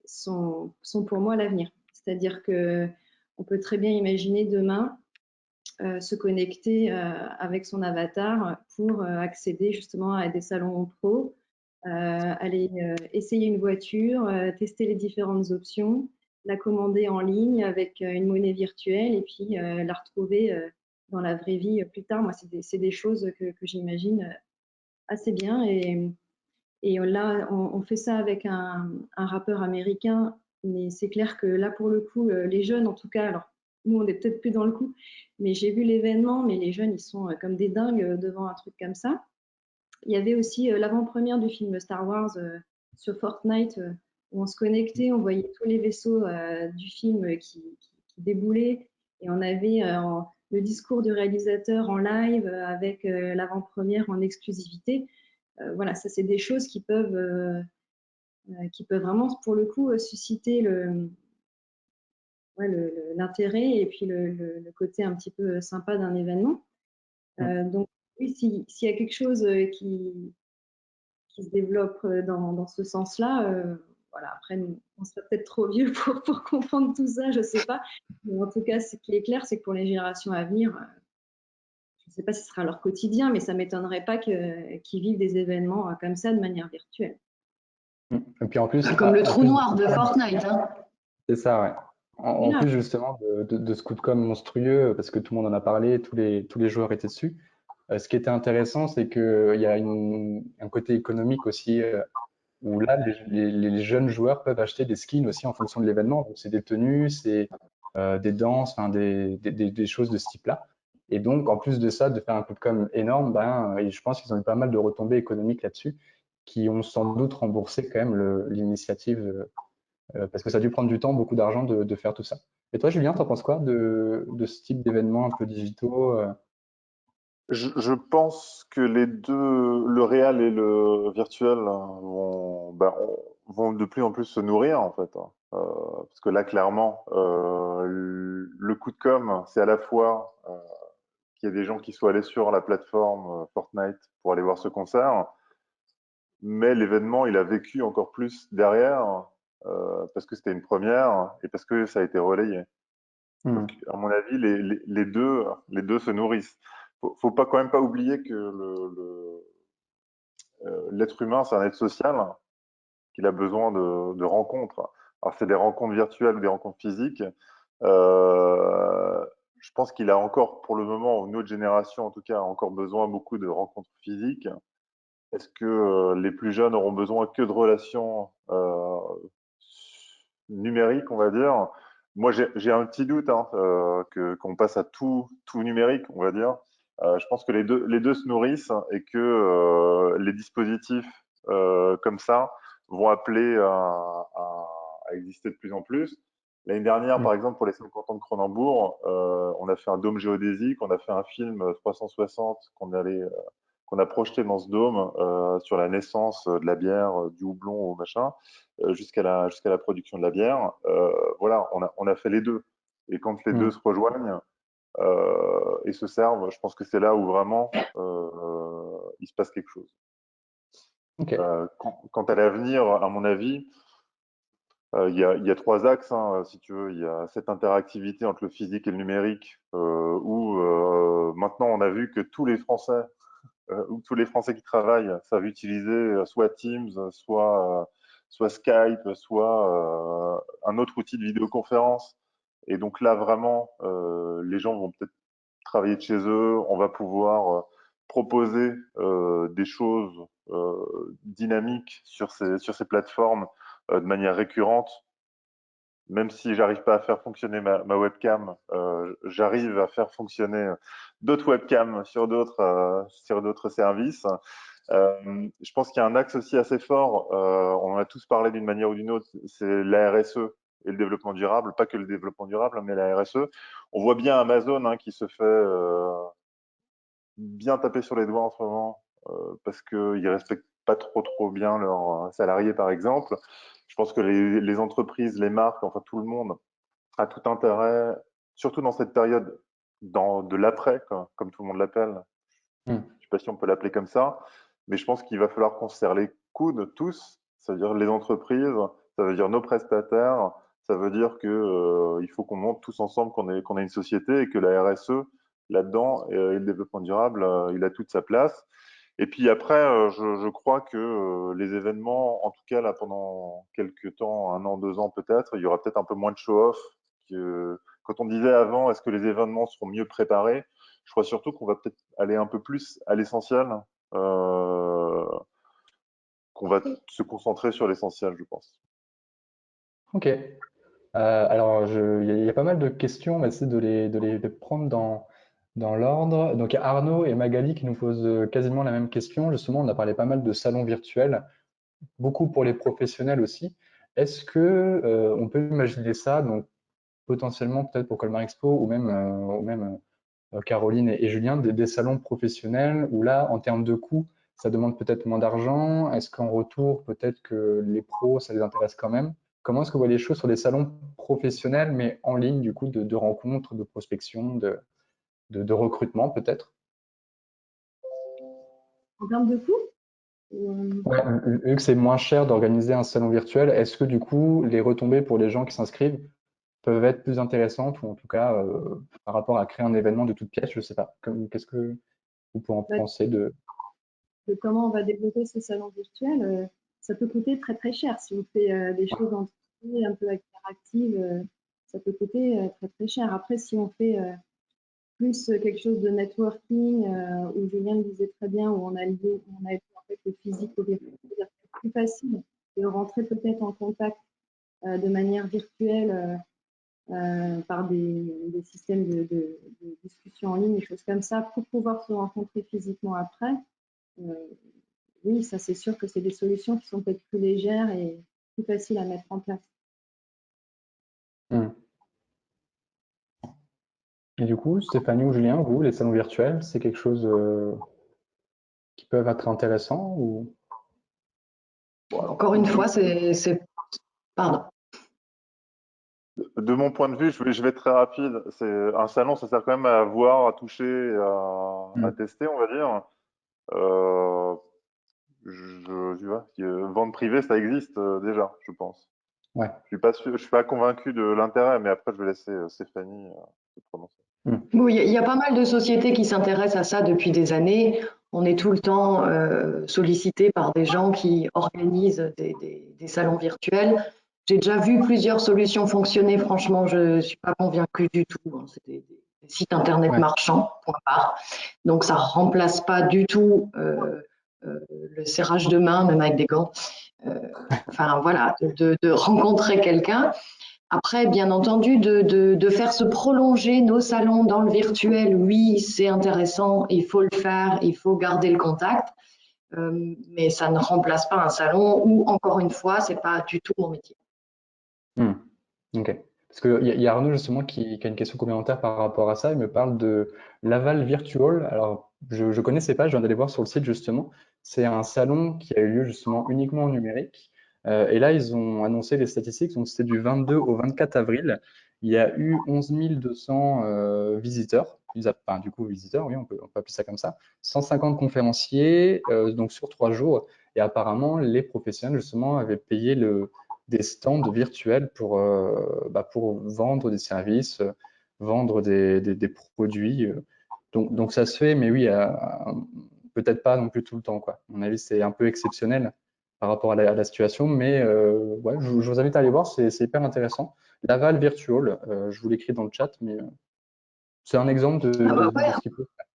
sont pour moi l'avenir. C'est-à-dire qu'on peut très bien imaginer demain se connecter avec son avatar pour accéder justement à des salons pro, aller essayer une voiture, tester les différentes options, la commander en ligne avec une monnaie virtuelle et puis la retrouver dans la vraie vie plus tard. Moi, c'est des choses que j'imagine assez bien. Et là, on fait ça avec un rappeur américain, mais c'est clair que là, pour le coup, les jeunes, en tout cas, alors nous, on n'est peut-être plus dans le coup, mais j'ai vu l'événement, mais les jeunes, ils sont comme des dingues devant un truc comme ça. Il y avait aussi l'avant-première du film Star Wars sur Fortnite, où on se connectait, on voyait tous les vaisseaux du film qui déboulaient, et on avait le discours du réalisateur en live avec l'avant-première en exclusivité. Voilà, ça c'est des choses qui peuvent vraiment, pour le coup, susciter l'intérêt et puis le côté un petit peu sympa d'un événement. Donc, oui, s'il y a quelque chose qui se développe dans ce sens-là, voilà, après, on serait peut-être trop vieux pour comprendre tout ça, je ne sais pas. Mais en tout cas, ce qui est clair, c'est que pour les générations à venir, je ne sais pas si ce sera leur quotidien, mais ça ne m'étonnerait pas qu'ils vivent des événements comme ça de manière virtuelle. Et puis en plus, Comme le en trou plus noir de Fortnite, hein. c'est ça, ouais. En Là, plus justement de ce coup de com' monstrueux, parce que tout le monde en a parlé, tous les joueurs étaient dessus. Ce qui était intéressant, c'est qu'il y a un côté économique aussi, où là, les jeunes joueurs peuvent acheter des skins aussi en fonction de l'événement. Donc, c'est des tenues, c'est des danses, enfin, des choses de ce type-là. Et donc, en plus de ça, de faire un coup de com' énorme, ben, et je pense qu'ils ont eu pas mal de retombées économiques là-dessus, qui ont sans doute remboursé quand même l'initiative, parce que ça a dû prendre du temps, beaucoup d'argent de faire tout ça. Et toi, Julien, t'en penses quoi de ce type d'événements un peu digitaux? Je pense que les deux, le réel et le virtuel, vont de plus en plus se nourrir en fait, hein. Parce que là, clairement, le coup de com', c'est à la fois qu'il y a des gens qui soient allés sur la plateforme Fortnite pour aller voir ce concert, mais l'événement, il a vécu encore plus derrière parce que c'était une première et parce que ça a été relayé. Hmm. Donc, à mon avis, les deux se nourrissent. Faut pas quand même pas oublier que l'être humain, c'est un être social, qu'il a besoin de rencontres. Alors, c'est des rencontres virtuelles ou des rencontres physiques. Euh, je pense qu'il a encore, pour le moment, notre génération en tout cas, a encore besoin beaucoup de rencontres physiques. Est-ce que les plus jeunes auront besoin que de relations numériques, on va dire? Moi, j'ai un petit doute hein, qu'on passe à tout numérique, on va dire. Je pense que les deux se nourrissent et que les dispositifs comme ça vont appeler à exister de plus en plus. L'année dernière, Hmm. par exemple, pour les 50 ans de Cronenbourg, on a fait un dôme géodésique, on a fait un film 360 qu'on a projeté dans ce dôme sur la naissance de la bière, du houblon au machin, jusqu'à la production de la bière. Voilà, on a fait les deux. Et quand les deux Hmm. se rejoignent et se servent, je pense que c'est là où vraiment il se passe quelque chose. Ok. Quant à l'avenir, à mon avis, il y a trois axes, hein, si tu veux. Il y a cette interactivité entre le physique et le numérique, où maintenant on a vu que où tous les Français qui travaillent savent utiliser soit Teams, soit Skype, soit un autre outil de vidéoconférence. Et donc là, vraiment, les gens vont peut-être travailler de chez eux. On va pouvoir proposer des choses dynamiques sur ces plateformes de manière récurrente. Même si j'arrive pas à faire fonctionner ma webcam, j'arrive à faire fonctionner d'autres webcams sur d'autres services. Je pense qu'il y a un axe aussi assez fort, on en a tous parlé d'une manière ou d'une autre, c'est la RSE et le développement durable, pas que le développement durable, mais la RSE. On voit bien Amazon hein, qui se fait bien taper sur les doigts en ce moment parce qu'ils respectent pas trop bien leurs salariés, par exemple. Je pense que les entreprises, les marques, enfin tout le monde a tout intérêt, surtout dans cette période de l'après, comme tout le monde l'appelle. Hmm. Je ne sais pas si on peut l'appeler comme ça, mais je pense qu'il va falloir qu'on se serre les coudes tous, ça veut dire les entreprises, ça veut dire nos prestataires, ça veut dire que il faut qu'on monte tous ensemble qu'on a une société et que la RSE là-dedans et le développement durable, il a toute sa place. Et puis après, je crois que les événements, en tout cas là pendant quelques temps, un an, 2 ans peut-être, il y aura peut-être un peu moins de show-off. Quand on disait avant, est-ce que les événements seront mieux préparés? Je crois surtout qu'on va peut-être aller un peu plus à l'essentiel, euh, qu'on va se concentrer sur l'essentiel, je pense. Ok. Alors, il y a pas mal de questions, on va essayer de les prendre dans l'ordre. Donc, il y a Arnaud et Magali qui nous posent quasiment la même question. Justement, on a parlé pas mal de salons virtuels, beaucoup pour les professionnels aussi. Est-ce que on peut imaginer ça, donc potentiellement peut-être pour Colmar Expo ou même Caroline et Julien, des salons professionnels où là, en termes de coûts, ça demande peut-être moins d'argent. Est-ce qu'en retour, peut-être que les pros, ça les intéresse quand même? Comment est-ce que vous voyez les choses sur des salons professionnels, mais en ligne, du coup, de rencontres, de prospection, de recrutement peut-être? En termes de coût, Ouais, vu que c'est moins cher d'organiser un salon virtuel, est-ce que du coup, les retombées pour les gens qui s'inscrivent peuvent être plus intéressantes ou en tout cas par rapport à créer un événement de toutes pièces, je sais pas. Qu'est-ce que vous pouvez en bah, penser de… de comment on va développer ce salon virtuel, ça peut coûter très très cher. Si on fait des choses en un peu interactives, ça peut coûter très très cher. Après, si on fait plus quelque chose de networking, où Julien le disait très bien, où on a lié en fait le physique au virtuel, c'est plus facile de rentrer peut-être en contact de manière virtuelle par des systèmes de discussion en ligne, des choses comme ça, pour pouvoir se rencontrer physiquement après. Oui, ça c'est sûr que c'est des solutions qui sont peut-être plus légères et plus faciles à mettre en place. Hmm. Et du coup, Stéphanie ou Julien, vous, les salons virtuels, c'est quelque chose qui peuvent être intéressant ou… Bon, encore une fois, pardon. De mon point de vue, je vais être très rapide. Un salon, ça sert quand même à voir, à toucher, à Hmm. tester, on va dire. Euh, tu vois, vente privée, ça existe déjà, je pense. Ouais. Je suis pas convaincu de l'intérêt, mais après, je vais laisser Stéphanie se prononcer. Hmm. Oui, il y a pas mal de sociétés qui s'intéressent à ça depuis des années. On est tout le temps sollicité par des gens qui organisent des salons virtuels. J'ai déjà vu plusieurs solutions fonctionner. Franchement, je ne suis pas convaincue du tout. C'est des sites internet Ouais. marchands, point barre. Donc, ça remplace pas du tout le serrage de main, même avec des gants. Enfin, voilà, de rencontrer quelqu'un. Après, bien entendu, de faire se prolonger nos salons dans le virtuel, oui, c'est intéressant, il faut le faire, il faut garder le contact, mais ça ne remplace pas un salon où, encore une fois, c'est pas du tout mon métier. Hmm. Ok. Parce qu'il y a Arnaud justement qui a une question complémentaire par rapport à ça. Il me parle de Laval Virtual. Alors, je ne connaissais pas, je viens d'aller voir sur le site justement. C'est un salon qui a eu lieu justement uniquement en numérique. Et là, ils ont annoncé les statistiques. Donc, c'était du 22 au 24 avril. Il y a eu 11 200 visiteurs. Enfin, du coup, visiteurs, oui, on peut appeler ça comme ça. 150 conférenciers, donc sur 3 jours. Et apparemment, les professionnels justement avaient payé des stands virtuels pour vendre des services, vendre des produits. Donc ça se fait, mais oui, peut-être pas non plus tout le temps, quoi. À mon avis, c'est un peu exceptionnel par rapport à la situation, mais ouais, je vous invite à aller voir, c'est hyper intéressant. Laval Virtual, je vous l'écris dans le chat, mais c'est un exemple Ah bah ouais, de ce qu'il peut faire.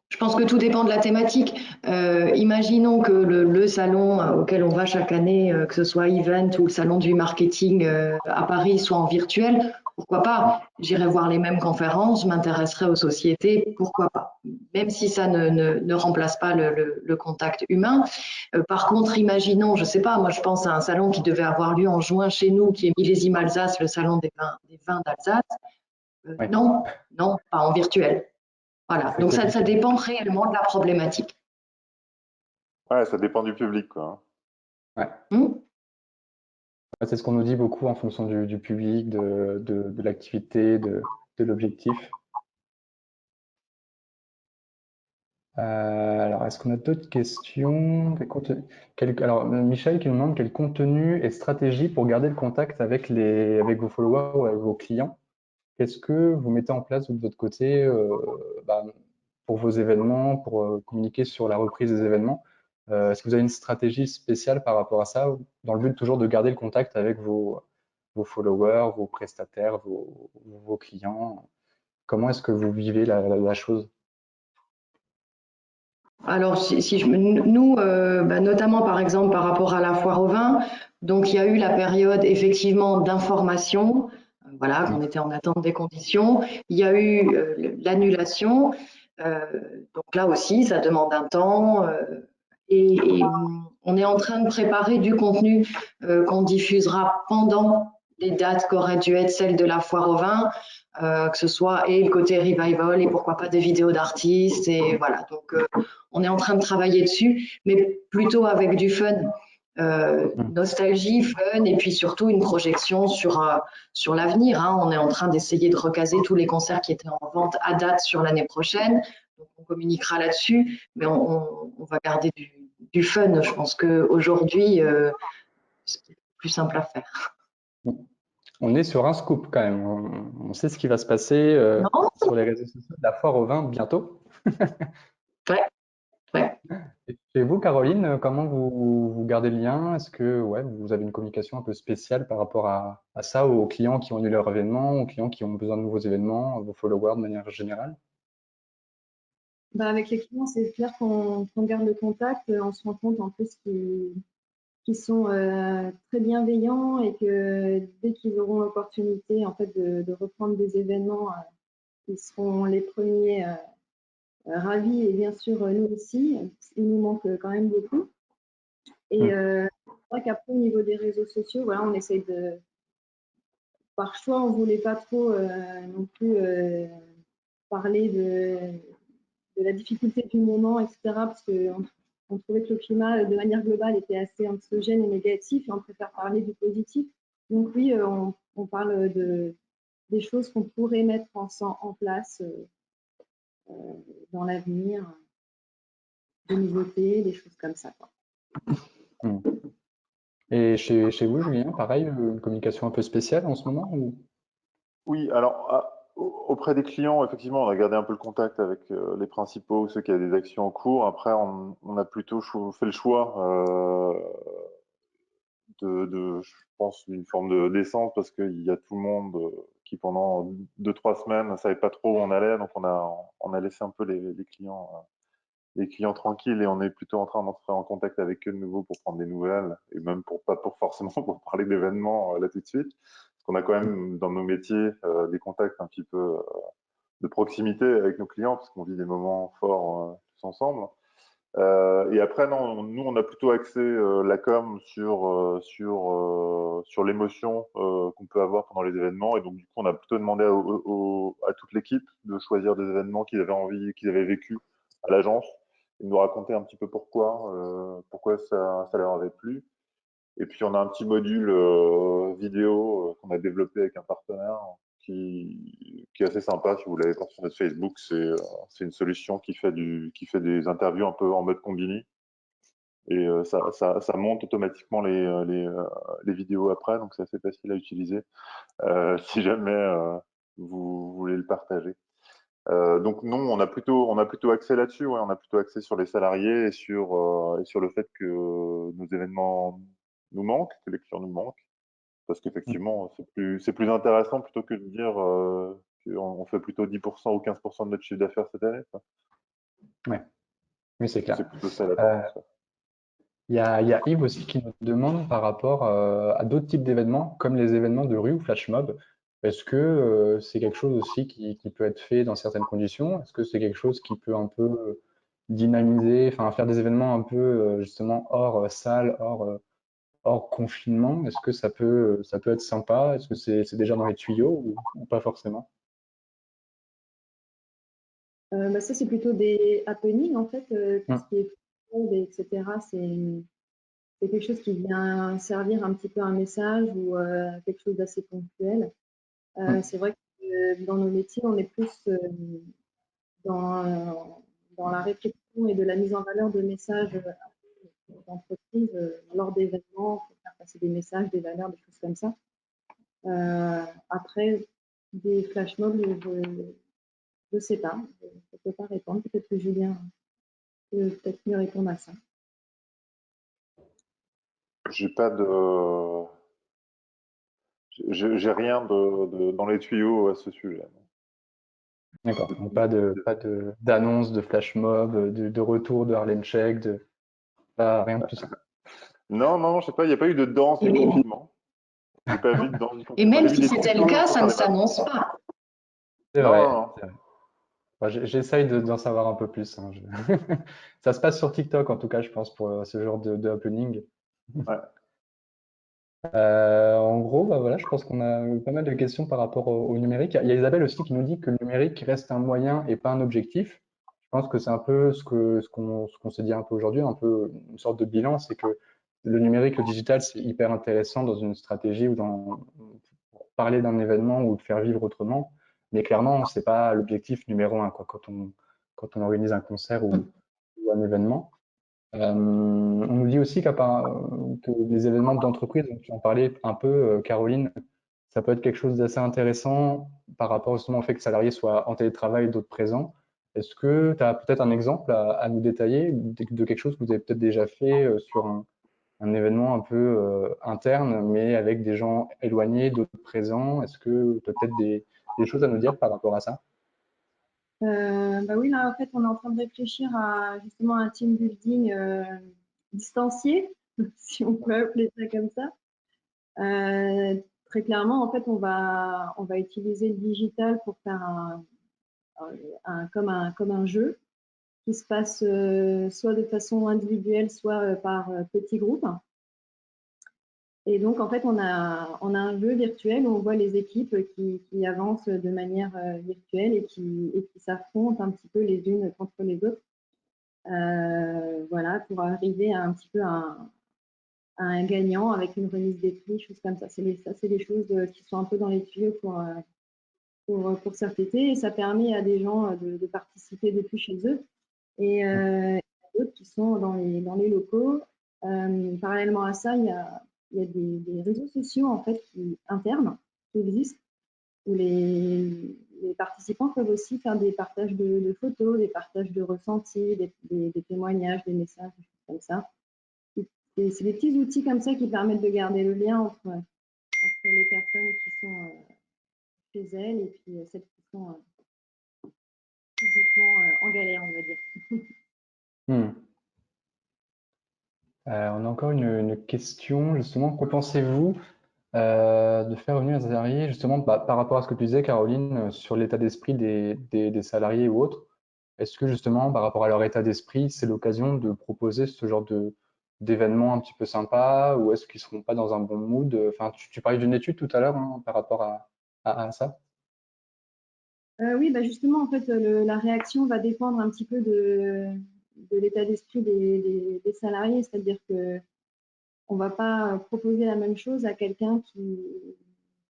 je pense que tout dépend de la thématique. Imaginons que le salon auquel on va chaque année, que ce soit Event ou le salon du marketing à Paris, soit en virtuel. Pourquoi pas? J'irai voir les mêmes conférences, je m'intéresserai aux sociétés, pourquoi pas? Même si ça ne remplace pas le contact humain. Par contre, imaginons, je sais pas, moi je pense à un salon qui devait avoir lieu en juin chez nous, qui est Millésime Alsace, le salon des vins d'Alsace. Ouais. Non, non, pas en virtuel. Voilà, donc ça Effectivement. dépend réellement de la problématique. Ouais, ça dépend du public, quoi. Ouais. Hmm. C'est ce qu'on nous dit beaucoup en fonction du public, de l'activité, de l'objectif. Alors, est-ce qu'on a d'autres questions? Alors, Michel qui nous demande quel contenu et stratégie pour garder le contact avec vos followers ou avec vos clients. Qu'est-ce que vous mettez en place vous, de votre côté pour vos événements, pour communiquer sur la reprise des événements? Est-ce que vous avez une stratégie spéciale par rapport à ça, dans le but toujours de garder le contact avec vos followers, vos prestataires, vos clients? Comment est-ce que vous vivez la chose? Alors, nous, notamment par exemple par rapport à la foire au vin, donc il y a eu la période effectivement d'information, voilà, qu'on était en attente des conditions. Il y a eu l'annulation, donc là aussi, ça demande un temps. Et on est en train de préparer du contenu qu'on diffusera pendant les dates qui auraient dû être celles de la foire au vin, que ce soit et le côté revival et pourquoi pas des vidéos d'artistes et voilà. Donc on est en train de travailler dessus, mais plutôt avec du fun. nostalgie, fun, et puis surtout une projection sur l'avenir, hein. On est en train d'essayer de recaser tous les concerts qui étaient en vente à date sur l'année prochaine. Donc on communiquera là-dessus, mais on va garder du fun. Je pense qu'aujourd'hui, c'est plus simple à faire. On est sur un scoop quand même. On sait ce qui va se passer Non? sur les réseaux sociaux de la foire au vin bientôt. Ouais, ouais. Et vous, Caroline, comment vous gardez le lien? Est-ce que ouais, vous avez une communication un peu spéciale par rapport à ça, aux clients qui ont eu leur événement, aux clients qui ont besoin de nouveaux événements, à vos followers de manière générale? Bah, avec les clients, c'est clair qu'on garde le contact. On se rend compte en plus qu'ils sont très bienveillants et que dès qu'ils auront l'opportunité en fait, de reprendre des événements, ils seront les premiers ravis et bien sûr nous aussi. Il nous manque quand même beaucoup. Et c'est vrai qu'après, au niveau des réseaux sociaux, voilà, on essaye de. Par choix, on ne voulait pas trop non plus parler de la difficulté du moment, etc. Parce qu'on trouvait que le climat, de manière globale, était assez anxiogène et négatif, et on préfère parler du positif. Donc oui, on parle des choses qu'on pourrait mettre en place dans l'avenir, des nouveautés, des choses comme ça, quoi. Hmm. Et chez vous, Julien, pareil, une communication un peu spéciale en ce moment ou... Oui, alors auprès des clients, effectivement, on a gardé un peu le contact avec les principaux, ceux qui avaient des actions en cours. Après, on a plutôt fait le choix je pense, une forme de d'essence parce qu'il y a tout le monde qui, pendant 2, 3 semaines, ne savait pas trop où on allait. Donc, on a laissé un peu les clients tranquilles et on est plutôt en train d'entrer en contact avec eux de nouveau pour prendre des nouvelles et même pas pour forcément pour parler d'événements là tout de suite. Parce qu'on a quand même dans nos métiers des contacts un petit peu de proximité avec nos clients parce qu'on vit des moments forts tous ensemble. Et après, non, nous, on a plutôt axé la com sur l'émotion qu'on peut avoir pendant les événements. Et donc, du coup, on a plutôt demandé à toute l'équipe de choisir des événements qu'ils avaient envie, qu'ils avaient vécu à l'agence et de nous raconter un petit peu pourquoi ça leur avait plu. Et puis, on a un petit module vidéo qu'on a développé avec un partenaire qui est assez sympa. Si vous l'avez pas sur notre Facebook, c'est une solution qui fait des interviews un peu en mode combini. Et ça monte automatiquement les vidéos après, donc c'est assez facile à utiliser si jamais vous voulez le partager. Donc non, on a plutôt axé là-dessus, ouais, on a plutôt axé sur les salariés et sur le fait que nos événements nous manquent, que les clients nous manquent, parce qu'effectivement c'est plus intéressant plutôt que de dire qu'on fait plutôt 10% ou 15% de notre chiffre d'affaires cette année, quoi. Ouais, oui, c'est clair. C'est plutôt ça la Euh, tendance, ouais. il y a Yves aussi qui nous demande par rapport à d'autres types d'événements, comme les événements de rue ou flash mob. Est-ce que c'est quelque chose aussi qui peut être fait dans certaines conditions? Est-ce que c'est quelque chose qui peut un peu dynamiser, enfin faire des événements un peu justement hors salle, hors confinement? Est-ce que ça peut être sympa? Est-ce que c'est déjà dans les tuyaux ou pas forcément? Bah, ça, c'est plutôt des happenings, en fait, tout ce Hum, qui est food, etc. C'est quelque chose qui vient servir un petit peu un message ou quelque chose d'assez ponctuel. hum, C'est vrai que dans nos métiers, on est plus dans, dans la réflexion et de la mise en valeur de messages d'entreprise lors d'événements, pour faire passer des messages, des valeurs, des choses comme ça. Après, des flash mobs, je ne sais pas, je ne peux pas répondre. Peut-être que Julien peut peut-être mieux répondre à ça. J'ai pas de, j'ai rien dans les tuyaux à ce sujet. D'accord. Donc pas de d'annonce de flash mob, de retour de Harlem Shake, rien de tout ça. Non, non, je sais pas, il n'y a pas eu de danse Et du même, confinement. J'ai pas vu de danse du et confinement. même J'ai vu si des c'était le tutos cas, pour ça ne faire des masques. s'annonce pas. C'est Non, non, vrai. non. C'est vrai. Moi, j'essaye d'en savoir un peu plus, hein. Ça se passe sur TikTok, en tout cas, je pense, pour ce genre de happening. Ouais. En gros, bah voilà, je pense qu'on a eu pas mal de questions par rapport au numérique. Il y a Isabelle aussi qui nous dit que le numérique reste un moyen et pas un objectif. Je pense que c'est un peu ce qu'on s'est dit un peu aujourd'hui, un peu une sorte de bilan, c'est que le numérique, le digital, c'est hyper intéressant dans une stratégie ou pour parler d'un événement ou le faire vivre autrement. Mais clairement, c'est pas l'objectif numéro un, quoi, quand on organise un concert ou un événement. On nous dit aussi que les événements d'entreprise, donc tu en parlais un peu, Caroline, ça peut être quelque chose d'assez intéressant par rapport justement au fait que le salarié soit en télétravail et d'autres présents. Est-ce que tu as peut-être un exemple à nous détailler de quelque chose que vous avez peut-être déjà fait sur un événement un peu interne, mais avec des gens éloignés, d'autres présents? Est-ce que tu as peut-être des choses à nous dire par rapport à ça? Bah oui, là, en fait, on est en train de réfléchir à justement un team building distancié, si on peut appeler ça comme ça. Très clairement, en fait, on va utiliser le digital pour faire comme un jeu qui se passe soit de façon individuelle, soit par petits groupes. Et donc, en fait, on a un jeu virtuel où on voit les équipes qui avancent de manière virtuelle et qui s'affrontent un petit peu les unes contre les autres. Voilà, pour arriver à un petit peu à un gagnant avec une remise des prix, choses comme ça. C'est des choses qui sont un peu dans les tuyaux pour cet été, et ça permet à des gens de participer depuis chez eux et d'autres qui sont dans les locaux. Parallèlement à ça, il y a des réseaux sociaux en fait internes qui existent où les participants peuvent aussi faire des partages de photos, des partages de ressentis, des témoignages, des messages, des choses comme ça. C'est des petits outils comme ça qui permettent de garder le lien entre les personnes qui sont chez elles et puis celles qui sont physiquement en galère, on va dire. Hmm. On a encore une question, justement. Qu'en pensez-vous de faire revenir les salariés, justement, par rapport à ce que tu disais, Caroline, sur l'état d'esprit des salariés ou autres? Est-ce que, justement, par rapport à leur état d'esprit, c'est l'occasion de proposer ce genre d'événements un petit peu sympa, ou est-ce qu'ils seront pas dans un bon mood? Enfin, tu parlais d'une étude tout à l'heure, hein, par rapport à ça? Oui, bah justement, en fait, la réaction va dépendre un petit peu de l'état d'esprit des salariés, c'est-à-dire que on ne va pas proposer la même chose à quelqu'un qui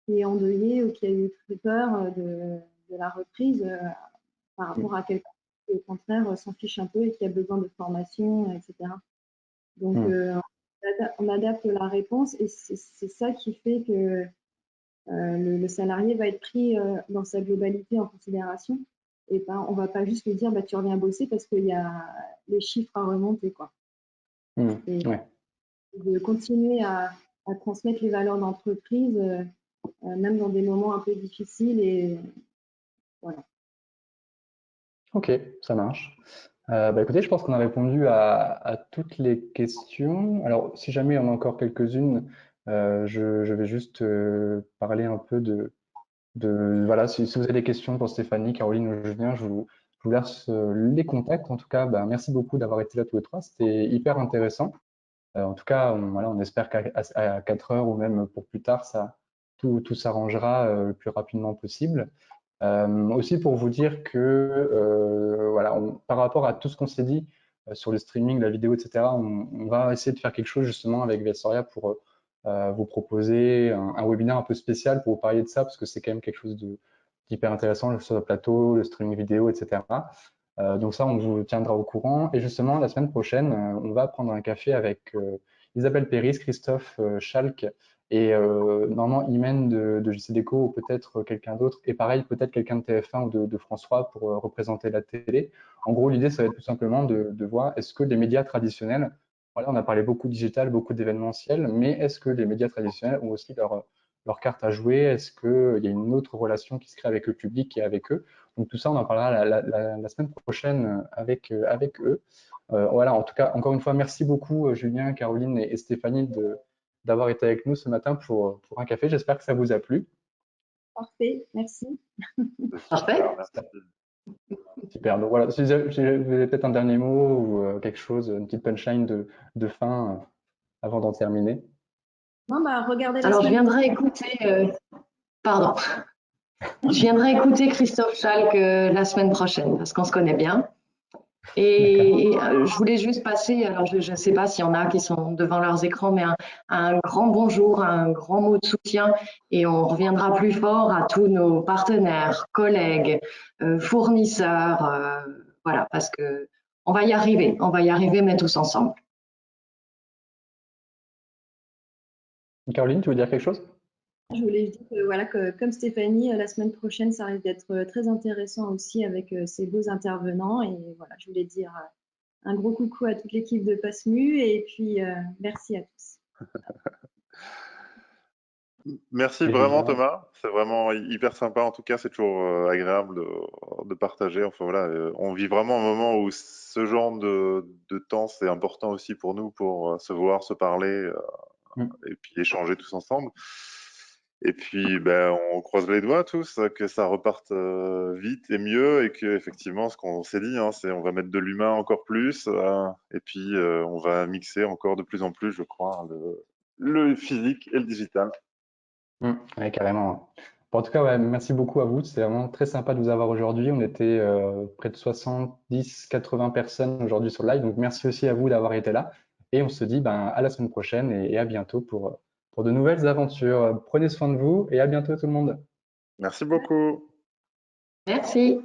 est endeuillé ou qui a eu très peur de la reprise par rapport à quelqu'un qui, au contraire, s'en fiche un peu et qui a besoin de formation, etc. Donc, on adapte la réponse et c'est ça qui fait que le salarié va être pris dans sa globalité en considération. Et ben, on ne va pas juste lui dire bah, tu reviens bosser parce qu'il y a les chiffres à remonter, quoi. Et Ouais. de continuer à transmettre les valeurs d'entreprise, même dans des moments un peu difficiles. Et voilà. Ok, ça marche. Bah écoutez, je pense qu'on a répondu à toutes les questions. Alors, si jamais il y en a encore quelques-unes, je vais juste parler un peu voilà, si vous avez des questions pour Stéphanie, Caroline ou Julien, je vous laisse les contacts. En tout cas, bah, merci beaucoup d'avoir été là tous les trois. C'était hyper intéressant. En tout cas, voilà, on espère qu'à 4 heures ou même pour plus tard, tout s'arrangera le plus rapidement possible. Aussi pour vous dire que voilà, par rapport à tout ce qu'on s'est dit sur le streaming, la vidéo, etc., on va essayer de faire quelque chose justement avec Vessoria pour vous proposer un webinaire un peu spécial pour vous parler de ça, parce que c'est quand même quelque chose d'hyper intéressant sur le plateau, le streaming vidéo, etc. Donc ça, on vous tiendra au courant. Et justement, la semaine prochaine, on va prendre un café avec Isabelle Péris, Christophe Schalk et normalement Imen de JCDecaux ou peut-être quelqu'un d'autre. Et pareil, peut-être quelqu'un de TF1 ou de France 3 pour représenter la télé. En gros, l'idée, ça va être tout simplement de voir est-ce que les médias traditionnels, voilà, on a parlé beaucoup digital, beaucoup d'événementiel, mais est-ce que les médias traditionnels ont aussi leur carte à jouer? Est-ce qu'il y a une autre relation qui se crée avec le public et avec eux? Donc tout ça, on en parlera la semaine prochaine avec eux. Voilà, en tout cas, encore une fois, merci beaucoup Julien, Caroline et Stéphanie d'avoir été avec nous ce matin pour un café. J'espère que ça vous a plu. Parfait, merci. Parfait. Super. Donc voilà, si vous avez peut-être un dernier mot ou quelque chose, une petite punchline de fin avant d'en terminer. Non, bah, regardez la Alors, je semaine viendrai écouter, pardon, je viendrai écouter Christophe Schalk la semaine prochaine parce qu'on se connaît bien. Je voulais juste passer, alors je ne sais pas s'il y en a qui sont devant leurs écrans, mais un grand bonjour, un grand mot de soutien, et on reviendra plus fort à tous nos partenaires, collègues, fournisseurs, voilà, parce que on va y arriver, mais tous ensemble. Caroline, tu veux dire quelque chose? Je voulais dire que, voilà, que comme Stéphanie, la semaine prochaine, ça risque d'être très intéressant aussi avec ces beaux intervenants. Et voilà, je voulais dire un gros coucou à toute l'équipe de PASSMU et puis merci à tous. Merci vraiment Thomas, c'est vraiment hyper sympa. En tout cas, c'est toujours agréable de partager. Enfin voilà, on vit vraiment un moment où ce genre de temps, c'est important aussi pour nous, pour se voir, se parler et puis échanger tous ensemble. Et puis, ben, on croise les doigts tous, que ça reparte vite et mieux, et que effectivement, ce qu'on s'est dit, hein, c'est on va mettre de l'humain encore plus, et puis on va mixer encore de plus en plus, je crois, le physique et le digital. Ouais, carrément. Bon, en tout cas, ouais, merci beaucoup à vous. C'est vraiment très sympa de vous avoir aujourd'hui. On était près de 70-80 personnes aujourd'hui sur le live. Donc, merci aussi à vous d'avoir été là. Et on se dit ben, à la semaine prochaine et à bientôt pour de nouvelles aventures. Prenez soin de vous et à bientôt tout le monde. Merci beaucoup. Merci.